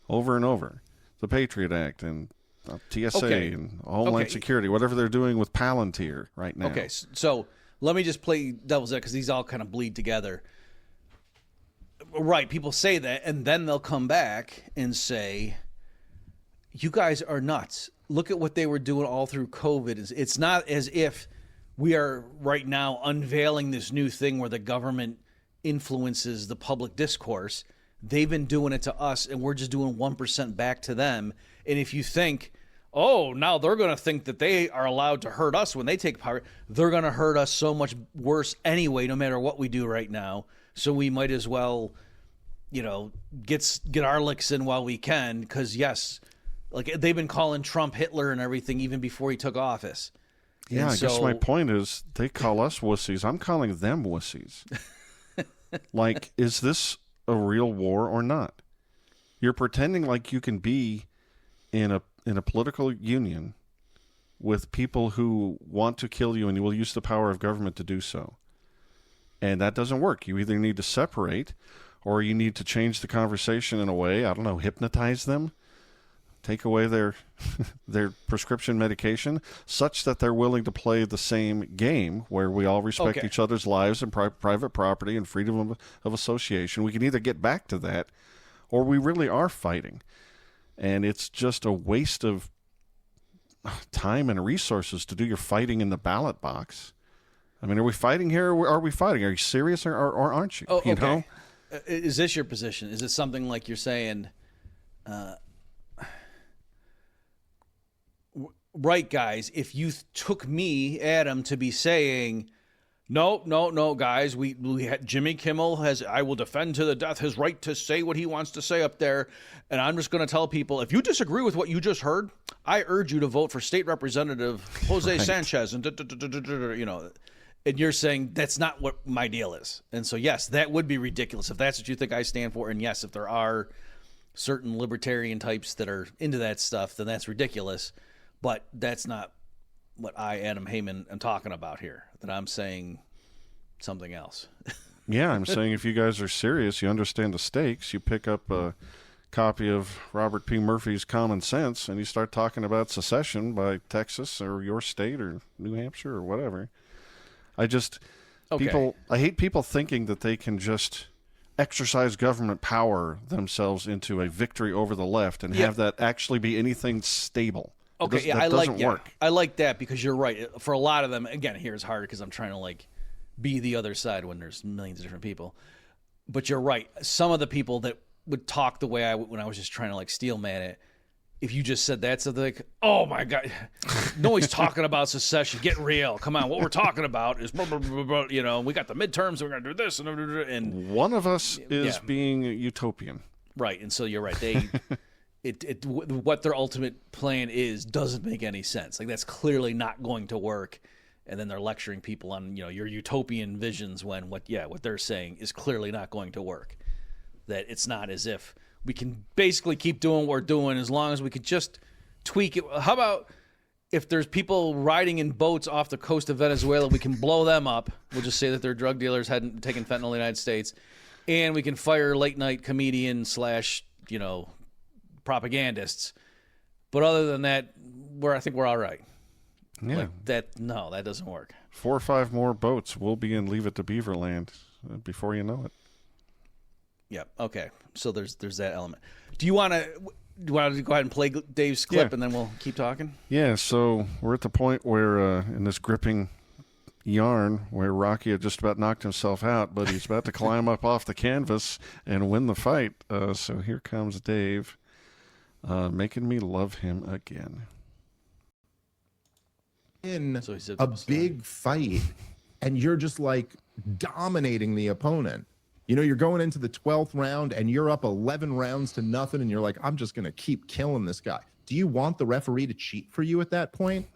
over and over. The Patriot Act and TSA and Homeland Security, whatever they're doing with Palantir right now. Okay, so let me just play devil's advocate, because these all kind of bleed together. Right, people say that, and then they'll come back and say, you guys are nuts. Look at what they were doing all through COVID. It's not as if we are right now unveiling this new thing where the government influences the public discourse. They've been doing it to us, and we're just doing 1% back to them. And if you think, oh, now they're going to think that they are allowed to hurt us when they take power, they're going to hurt us so much worse anyway, no matter what we do right now. So we might as well, get our licks in while we can, because, yes, like they've been calling Trump Hitler and everything even before he took office. Yeah, and I guess my point is they call us wussies. I'm calling them wussies. Like, is this a real war or not? You're pretending like you can be in a political union with people who want to kill you, and you will use the power of government to do so. And that doesn't work. You either need to separate, or you need to change the conversation in a way, I don't know, hypnotize them, take away their prescription medication, such that they're willing to play the same game where we all respect each other's lives and private property and freedom of association. We can either get back to that, or we really are fighting. And it's just a waste of time and resources to do your fighting in the ballot box. I mean, are we fighting here, or are we fighting? Are you serious, or aren't you? Oh, okay. You know? Is this your position? Is it something like you're saying, right, guys, if you took me, Adam, to be saying, no, guys, we had Jimmy Kimmel I will defend to the death his right to say what he wants to say up there, and I'm just going to tell people, if you disagree with what you just heard, I urge you to vote for State Representative Jose Sanchez, and and you're saying that's not what my deal is. And so, yes, that would be ridiculous if that's what you think I stand for. And yes, if there are certain libertarian types that are into that stuff, then that's ridiculous. But that's not what I, Adam Heyman, am talking about here. That I'm saying something else. Yeah, I'm saying if you guys are serious, you understand the stakes, you pick up a copy of Robert P. Murphy's Common Sense, and you start talking about secession by Texas or your state or New Hampshire or whatever. I hate people thinking that they can just exercise government power themselves into a victory over the left and have that actually be anything stable. Okay, that doesn't work. I like that because you're right. For a lot of them, again, here it's hard because I'm trying to be the other side when there's millions of different people. But you're right. Some of the people that would talk the way when I was just trying to steel man it, if you just said that, so they're like, oh my God, nobody's talking about secession. Get real. Come on. What we're talking about is, blah, blah, blah, blah, we got the midterms, we're going to do this. And one of us is being utopian. Right. And so you're right. What their ultimate plan is doesn't make any sense. That's clearly not going to work. And then they're lecturing people on, your utopian visions when what they're saying is clearly not going to work. That it's not as if we can basically keep doing what we're doing as long as we could just tweak it. How about if there's people riding in boats off the coast of Venezuela, we can blow them up. We'll just say that they're drug dealers hadn't taken fentanyl in the United States. And we can fire late night comedian / propagandists. But other than that, I think we're all right. Yeah. That doesn't work. 4 or 5 more boats will be in Leave It to Beaverland before you know it. Yep. Okay. So there's that element. Do you want to go ahead and play Dave's clip and then we'll keep talking? Yeah. So we're at the point where in this gripping yarn where Rocky had just about knocked himself out, but he's about to climb up off the canvas and win the fight. So here comes Dave, making me love him again. In a big fight, and you're just dominating the opponent. You're going into the 12th round and you're up 11 rounds to nothing, and you're like, I'm just going to keep killing this guy. Do you want the referee to cheat for you at that point?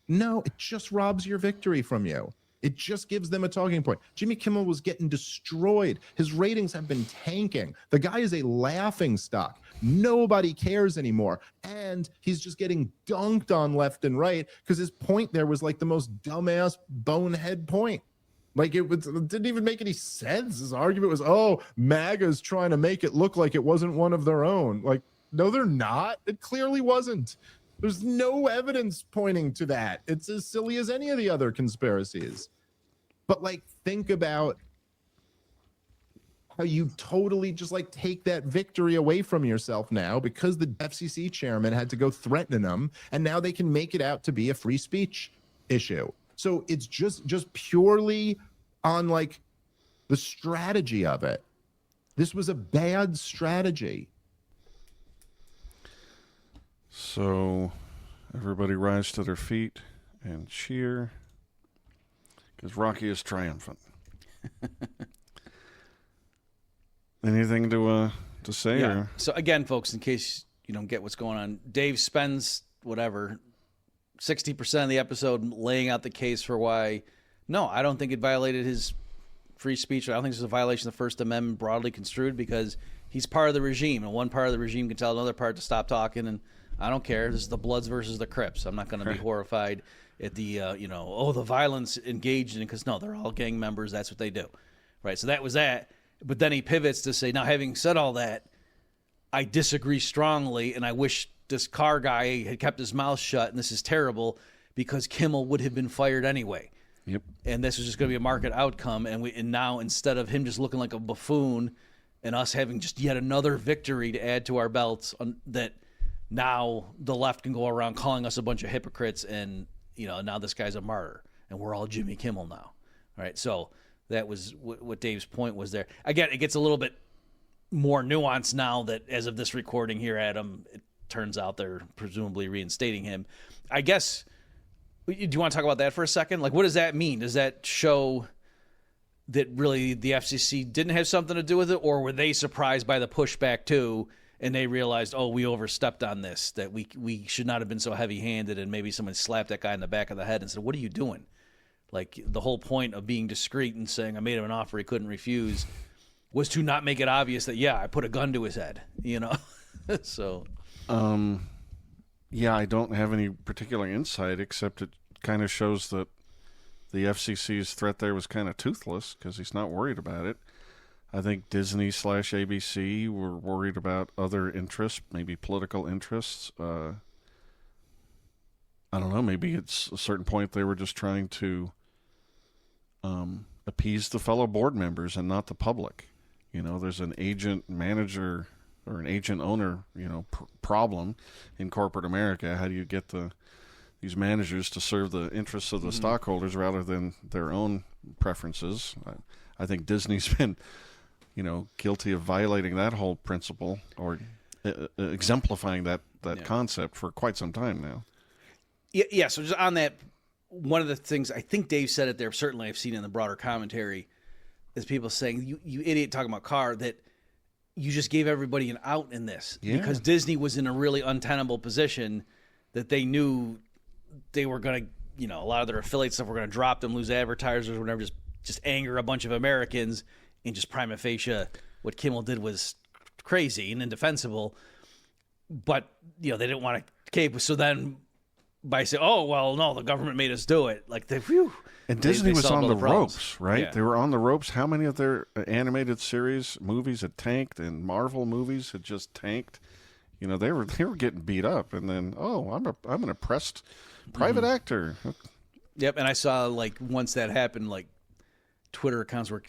No, it just robs your victory from you. It just gives them a talking point. Jimmy Kimmel was getting destroyed. His ratings have been tanking. The guy is a laughing stock. Nobody cares anymore. And he's just getting dunked on left and right because his point there was the most dumbass bonehead point. It didn't even make any sense. His argument was, MAGA's trying to make it look like it wasn't one of their own. No, they're not. It clearly wasn't. There's no evidence pointing to that. It's as silly as any of the other conspiracies. But think about how you totally just take that victory away from yourself now because the FCC chairman had to go threatening them, and now they can make it out to be a free speech issue. So it's just purely on like the strategy of it. This was a bad strategy. So everybody rise to their feet and cheer because Rocky is triumphant. Anything to say? Yeah. Or? So again, folks, in case you don't get what's going on, Dave spends 60% of the episode laying out the case for why. No, I don't think it violated his free speech. I don't think this is a violation of the First Amendment broadly construed because he's part of the regime, and one part of the regime can tell another part to stop talking, and I don't care. This is the Bloods versus the Crips. I'm not going to be horrified at the, the violence engaged in, because no, they're all gang members. That's what they do. Right? So that was that. But then he pivots to say, now, having said all that, I disagree strongly, and I wish this Carr guy had kept his mouth shut, and this is terrible, because Kimmel would have been fired anyway. Yep. And this was just going to be a market outcome, and now instead of him just looking like a buffoon and us having just yet another victory to add to our belts, that now the left can go around calling us a bunch of hypocrites, and now this guy's a martyr, and we're all Jimmy Kimmel now. All right, so that was what Dave's point was there. Again, it gets a little bit more nuanced now that as of this recording here, Adam, it turns out they're presumably reinstating him. I guess, do you want to talk about that for a second? Like, what does that mean? Does that show that really the FCC didn't have something to do with it, or were they surprised by the pushback too, and they realized, oh, we overstepped on this, that we should not have been so heavy-handed, and maybe someone slapped that guy in the back of the head and said, what are you doing? Like, the whole point of being discreet and saying I made him an offer he couldn't refuse was to not make it obvious that, I put a gun to his head, So... Yeah, I don't have any particular insight, except it kind of shows that the FCC's threat there was kind of toothless because he's not worried about it. I think Disney/ABC were worried about other interests, maybe political interests. I don't know, maybe it's a certain point they were just trying to appease the fellow board members and not the public. There's an agent manager or an agent owner, problem in corporate America. How do you get these managers to serve the interests of the stockholders rather than their own preferences? I think Disney's been, guilty of violating that whole principle or exemplifying that concept for quite some time now. Yeah. So just on that, one of the things I think Dave said it there, certainly I've seen in the broader commentary, is people saying, you idiot, talking about Carr, that you just gave everybody an out in this because Disney was in a really untenable position that they knew they were going to, a lot of their affiliate stuff were going to drop them, lose advertisers or whatever, just anger a bunch of Americans, and just prima facie what Kimmel did was crazy and indefensible. But, they didn't want to cape. So then by saying, oh, well, no, the government made us do it. Like, and Disney was on the ropes, right? Yeah. They were on the ropes. How many of their animated series movies had tanked, and Marvel movies had just tanked? They were getting beat up, and then I'm an oppressed private actor. Yep, and I saw once that happened, Twitter accounts were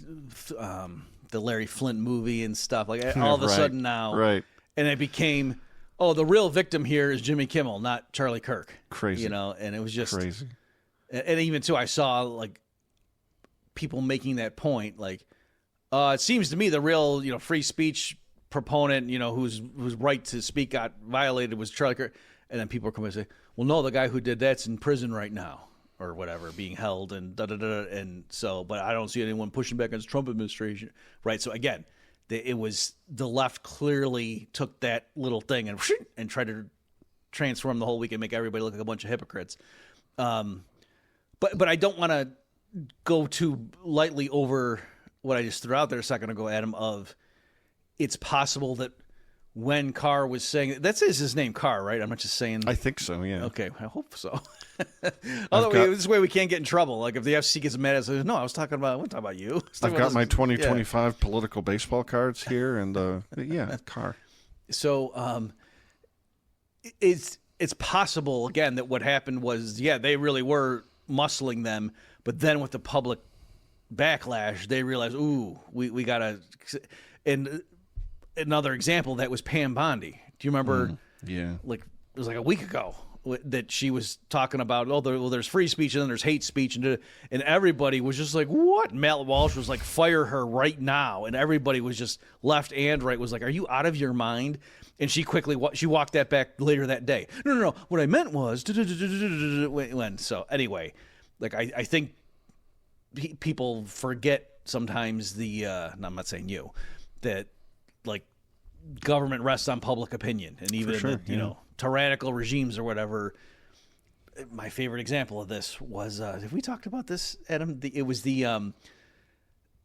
the Larry Flint movie and stuff. All of a sudden now, right? And it became, the real victim here is Jimmy Kimmel, not Charlie Kirk. Crazy, and it was just crazy. And even too, I saw people making that point. It seems to me the real free speech proponent, whose right to speak got violated was Charlie Kirk. And then people are coming and say, well, no, the guy who did that's in prison right now or whatever, being held and da-da-da. And so, but I don't see anyone pushing back against the Trump administration. Right. So again, it was the left clearly took that little thing and tried to transform the whole week and make everybody look like a bunch of hypocrites. But I don't want to go too lightly over what I just threw out there a second ago, Adam, of it's possible that when Carr was saying, that's his name, Carr, right? I'm not just saying. I think so, yeah. Okay, I hope so. This way we can't get in trouble. If the FCC gets mad at us, no, I wasn't talking about you. I've got my 2025 political baseball cards here, and Carr. So it's possible, again, that what happened was, they really were muscling them, but then with the public backlash, they realized, we got to... And another example that was Pam Bondi. Do you remember? Yeah. It was a week ago that she was talking about. There's free speech and then there's hate speech, and everybody was just like, what? Matt Walsh was like, fire her right now, and everybody was just left and right was like, are you out of your mind? And she quickly she walked that back later that day. No. What I meant was when. So anyway, like I think people forget sometimes I'm not saying you, that like government rests on public opinion, and even in tyrannical regimes or whatever. My favorite example of this was have we talked about this, Adam? It was when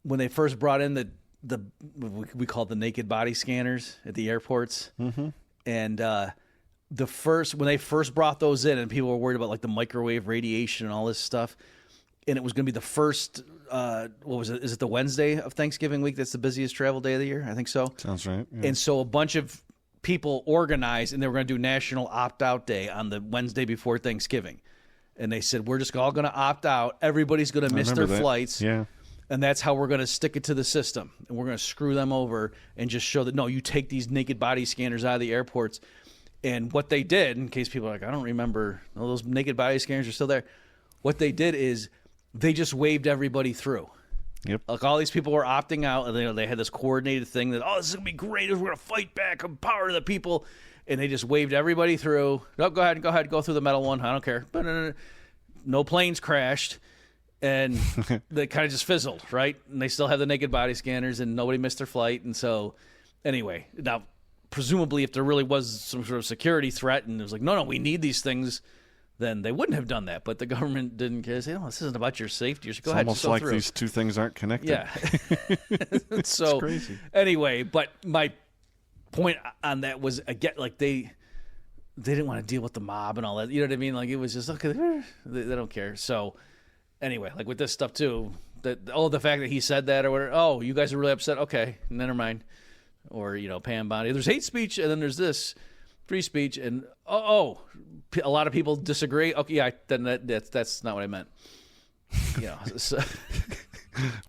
they first brought in the we call it the naked body scanners at the airports, and when they first brought those in, and people were worried about like the microwave radiation and all this stuff, and it was going to be the first. What was it? Is it the Wednesday of Thanksgiving week? That's the busiest travel day of the year. I think so. Sounds right. Yeah. And so a bunch of people organized, and they were going to do National Opt-Out Day on the Wednesday before Thanksgiving. And they said, we're just all going to opt out. Everybody's going to miss their flights. Yeah. And that's how we're going to stick it to the system. And we're going to screw them over and just show that, no, you take these naked body scanners out of the airports. And what they did, in case people are like, I don't remember, all those naked body scanners are still there. What they did is they just waved everybody through. Yep. Like all these people were opting out, and they had this coordinated thing that, this is going to be great. We're going to fight back, empower the people. And they just waved everybody through. No, go ahead, go through the metal one. I don't care. But no planes crashed. And they kind of just fizzled, right? And they still have the naked body scanners, and nobody missed their flight. And so, anyway, now, presumably, if there really was some sort of security threat, and it was like, no, we need these things, then they wouldn't have done that. But the government didn't care. Say, this isn't about your safety. Go ahead, almost just go like through. These two things aren't connected. Yeah. So, crazy. Anyway, but my point on that was, again, like they didn't want to deal with the mob and all that. You know what I mean? Like it was just, okay, they don't care. So, anyway, like with this stuff too, the fact that he said that or whatever, you guys are really upset. Okay, never mind. Or, Pam Bondi. There's hate speech, and then there's this free speech, and a lot of people disagree. Okay, yeah, then that's not what I meant. So.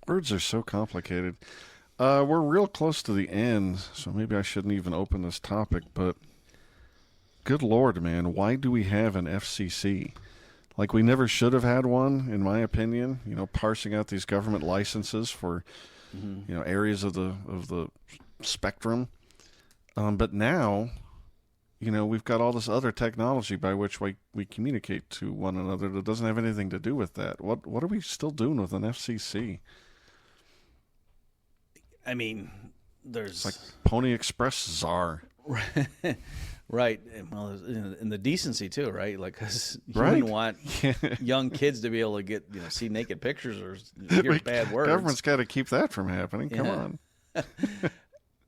Words are so complicated. We're real close to the end, so maybe I shouldn't even open this topic, but good Lord, man, why do we have an FCC? Like, we never should have had one, in my opinion, parsing out these government licenses for, areas of the spectrum. But now, we've got all this other technology by which we communicate to one another that doesn't have anything to do with that. What are we still doing with an FCC? I mean, there's... It's like Pony Express czar. Right. Well, and the decency too, right? Like, because you right. wouldn't want young kids to be able to get, see naked pictures or hear bad words. Government's got to keep that from happening. Come on.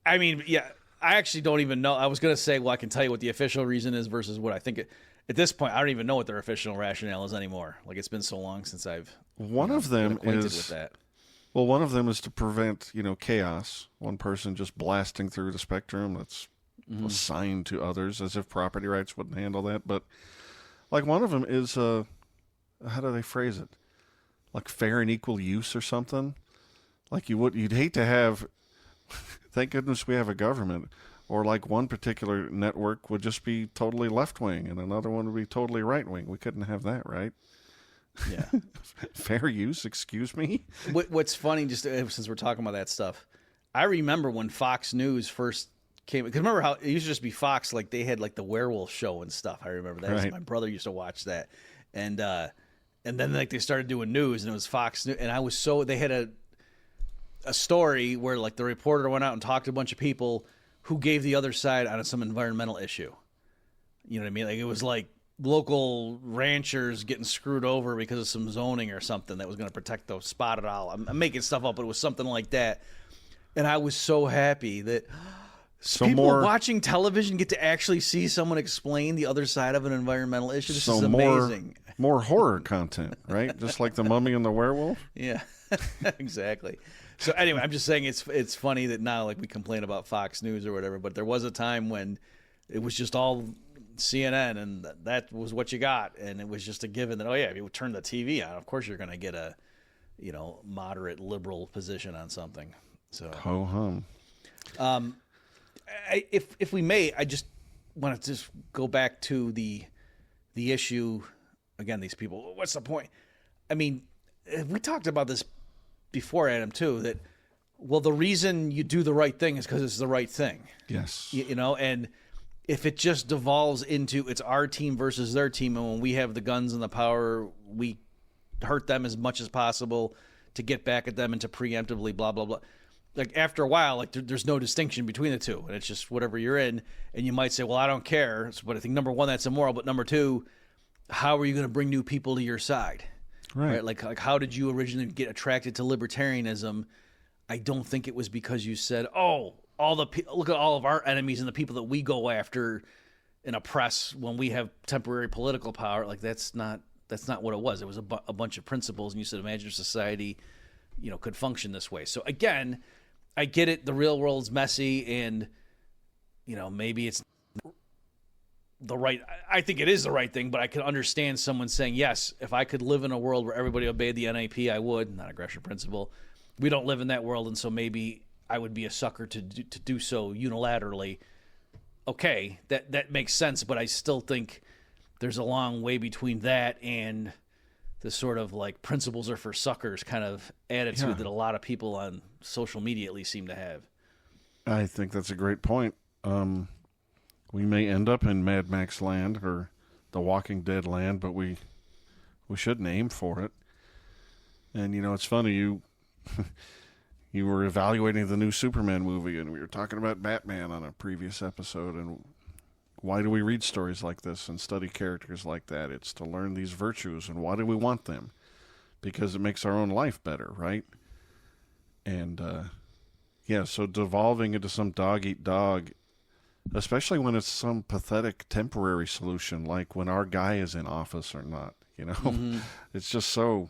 I mean, yeah, I actually don't even know. I was going to say, well, I can tell you what the official reason is versus what I think. At this point, I don't even know what their official rationale is anymore. Like, it's been so long since I've been acquainted with that. Well, one of them is to prevent, chaos. One person just blasting through the spectrum that's assigned to others, as if property rights wouldn't handle that. But like one of them is, how do they phrase it? Like fair and equal use or something. Like you'd hate to have. Thank goodness we have a government. Or like one particular network would just be totally left wing, and another one would be totally right wing. We couldn't have that, right? Yeah. Fair use, excuse me. What's funny, just since we're talking about that stuff, I remember when Fox News first came. Because remember how it used to just be Fox, like they had like the werewolf show and stuff. I remember that. Right. My brother used to watch that, and then like they started doing news, and it was Fox News, and I was they had a story where like the reporter went out and talked to a bunch of people who gave the other side on some environmental issue. You know what I mean? Like it was like local ranchers getting screwed over because of some zoning or something that was going to protect the spotted owl. I'm making stuff up, but it was something like that. And I was so happy that people watching television get to actually see someone explain the other side of an environmental issue. This is amazing. More horror content, right? Just like the Mummy and the Werewolf? Yeah, exactly. So anyway, I'm just saying it's funny that now like we complain about Fox News or whatever, but there was a time when it was just all CNN and that was what you got, and it was just a given that if you turn the TV on, of course you're going to get a moderate liberal position on something. So ho hum. If we may, I just want to just go back to the the issue, again, these people, what's the point? I mean, we talked about this before, Adam, too, that, well, the reason you do the right thing is because it's the right thing. Yes. You know, and if it just devolves into it's our team versus their team, and when we have the guns and the power, we hurt them as much as possible to get back at them and to preemptively blah, blah, blah. Like, after a while, like, there's no distinction between the two, and it's just whatever you're in, and you might say, well, I don't care. But I think, number one, that's immoral, but number two, how are you going to bring new people to your side? Right. Like how did you originally get attracted to libertarianism? I don't think it was because you said, oh, look at all of our enemies and the people that we go after and oppress when we have temporary political power. Like, that's not what it was. It was a bunch of principles, and you said, imagine society, you know, could function this way. So again, I get it. The real world's messy, and, you know, maybe it's the right. I think it is the right thing, but I can understand someone saying, yes, if I could live in a world where everybody obeyed the NAP, I would. Not aggression principle. We don't live in that world, and so maybe I would be a sucker to do so unilaterally. Okay, that makes sense, but I still think there's a long way between that and the sort of like principles are for suckers kind of attitude that a lot of people on social media at least seem to have. I think that's a great point. We may end up in Mad Max land or the Walking Dead land, but we shouldn't aim for it. And, you know, it's funny, you were evaluating the new Superman movie, and we were talking about Batman on a previous episode, and why do we read stories like this and study characters like that? It's to learn these virtues, and why do we want them? Because it makes our own life better, right? And, so devolving into some dog-eat-dog, especially when it's some pathetic temporary solution, like when our guy is in office or not, you know? Mm-hmm. It's just so...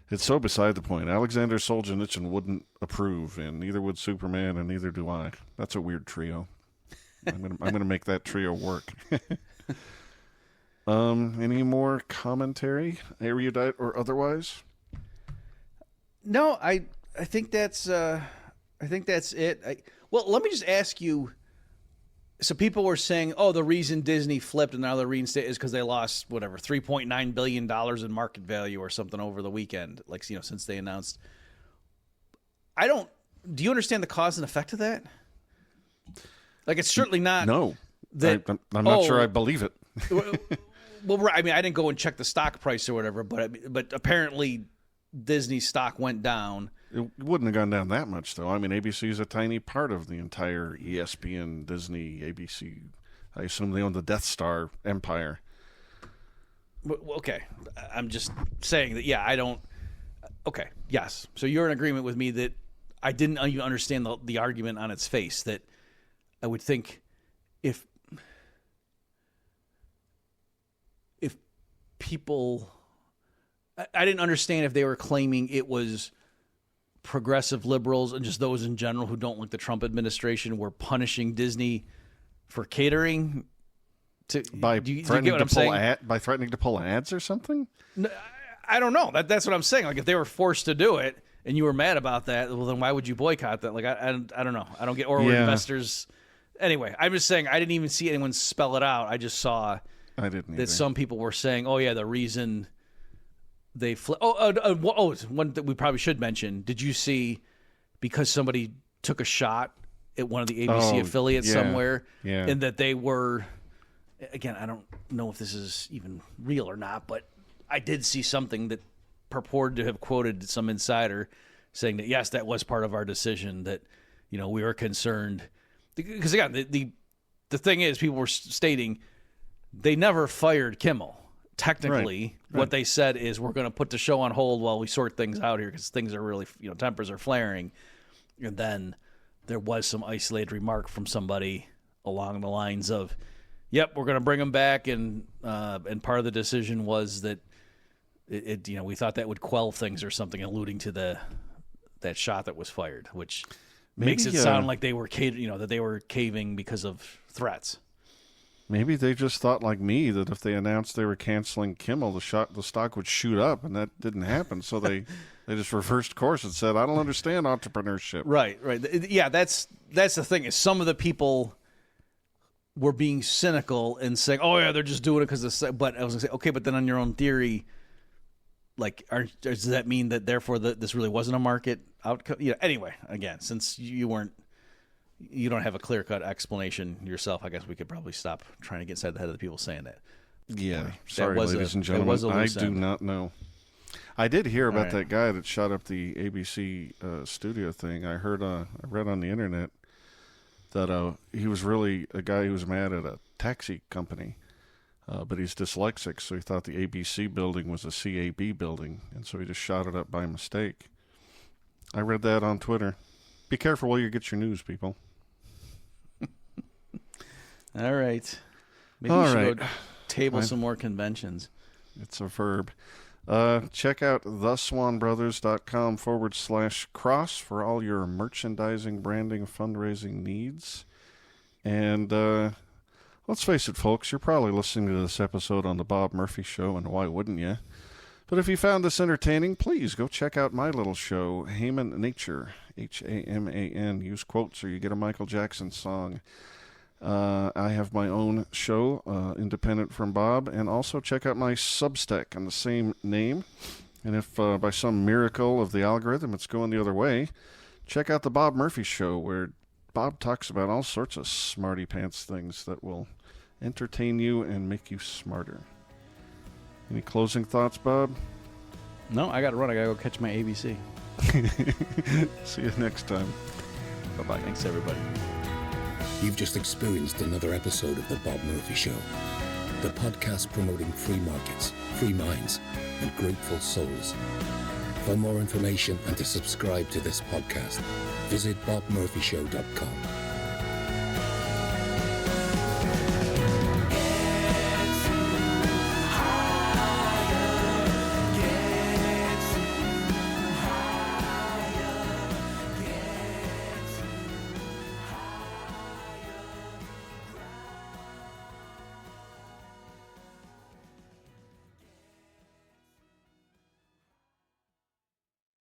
It's so beside the point. Alexander Solzhenitsyn wouldn't approve, and neither would Superman, and neither do I. That's a weird trio. I'm gonna make that trio work. Any more commentary, erudite or otherwise? No, I think that's it. Well, let me just ask you. So people were saying, oh, the reason Disney flipped and now they're reinstated is because they lost whatever $3.9 billion in market value or something over the weekend, like, you know, since they announced. Do you understand the cause and effect of that? Like, it's certainly not. No, I'm not sure I believe it. Well, I mean, I didn't go and check the stock price or whatever, but apparently Disney's stock went down. It wouldn't have gone down that much, though. I mean, ABC is a tiny part of the entire ESPN, Disney, ABC. I assume they own the Death Star empire. Okay. I'm just saying that, yeah, I don't. Okay, yes. So you're in agreement with me that I didn't even understand the argument on its face, that I would think if people... I didn't understand if they were claiming it was progressive liberals and just those in general who don't like the Trump administration were punishing Disney for catering to by do you threatening get what to I'm pull saying? by threatening to pull ads or something. No, I don't know. That's what I'm saying. Like, if they were forced to do it and you were mad about that, well, then why would you boycott that? Like, I don't know. I don't get. Or were investors. Anyway, I'm just saying I didn't even see anyone spell it out. I just saw that some people were saying, oh yeah, the reason they one that we probably should mention. Did you see, because somebody took a shot at one of the ABC affiliates somewhere, and that they were, again, I don't know if this is even real or not, but I did see something that purported to have quoted some insider saying that, yes, that was part of our decision, that, you know, we were concerned. Because, again, the thing is, people were stating they never fired Kimmel. Technically, right. What they said is, we're going to put the show on hold while we sort things out here because things are really, you know, tempers are flaring. And then there was some isolated remark from somebody along the lines of, yep, we're going to bring him back. And part of the decision was that it you know, we thought that would quell things or something, alluding to that shot that was fired, which makes it sound like they were that they were caving because of threats. Maybe they just thought, like me, that if they announced they were canceling Kimmel, the stock would shoot up, and that didn't happen. So they just reversed course and said, "I don't understand entrepreneurship." Right. Yeah, that's the thing. Is some of the people we're being cynical and saying, "Oh yeah, they're just doing it because of." But I was gonna say, okay, but then on your own theory, like, does that mean that therefore this really wasn't a market outcome? Anyway, again, since you don't have a clear-cut explanation yourself, I guess we could probably stop trying to get inside the head of the people saying that. Yeah, sorry, ladies and gentlemen, I do not know. I did hear about that guy that shot up the ABC studio thing. I read on the internet that he was really a guy who was mad at a taxi company, but he's dyslexic, so he thought the ABC building was a CAB building, and so he just shot it up by mistake. I read that on Twitter. Be careful where you get your news, people. All right. Maybe we should go table some more conventions. It's a verb. Check out theswanbrothers.com/cross for all your merchandising, branding, fundraising needs. And let's face it, folks, you're probably listening to this episode on The Bob Murphy Show, and why wouldn't you? But if you found this entertaining, please go check out my little show, Haman Nature, Haman. Use quotes or you get a Michael Jackson song. I have my own show, independent from Bob, and also check out my Substack on the same name. And if by some miracle of the algorithm it's going the other way, check out The Bob Murphy Show, where Bob talks about all sorts of smarty pants things that will entertain you and make you smarter. Any closing thoughts, Bob? No, I got to run. I got to go catch my ABC. See you next time. Bye-bye. Thanks, everybody. You've just experienced another episode of The Bob Murphy Show, the podcast promoting free markets, free minds, and grateful souls. For more information and to subscribe to this podcast, visit bobmurphyshow.com.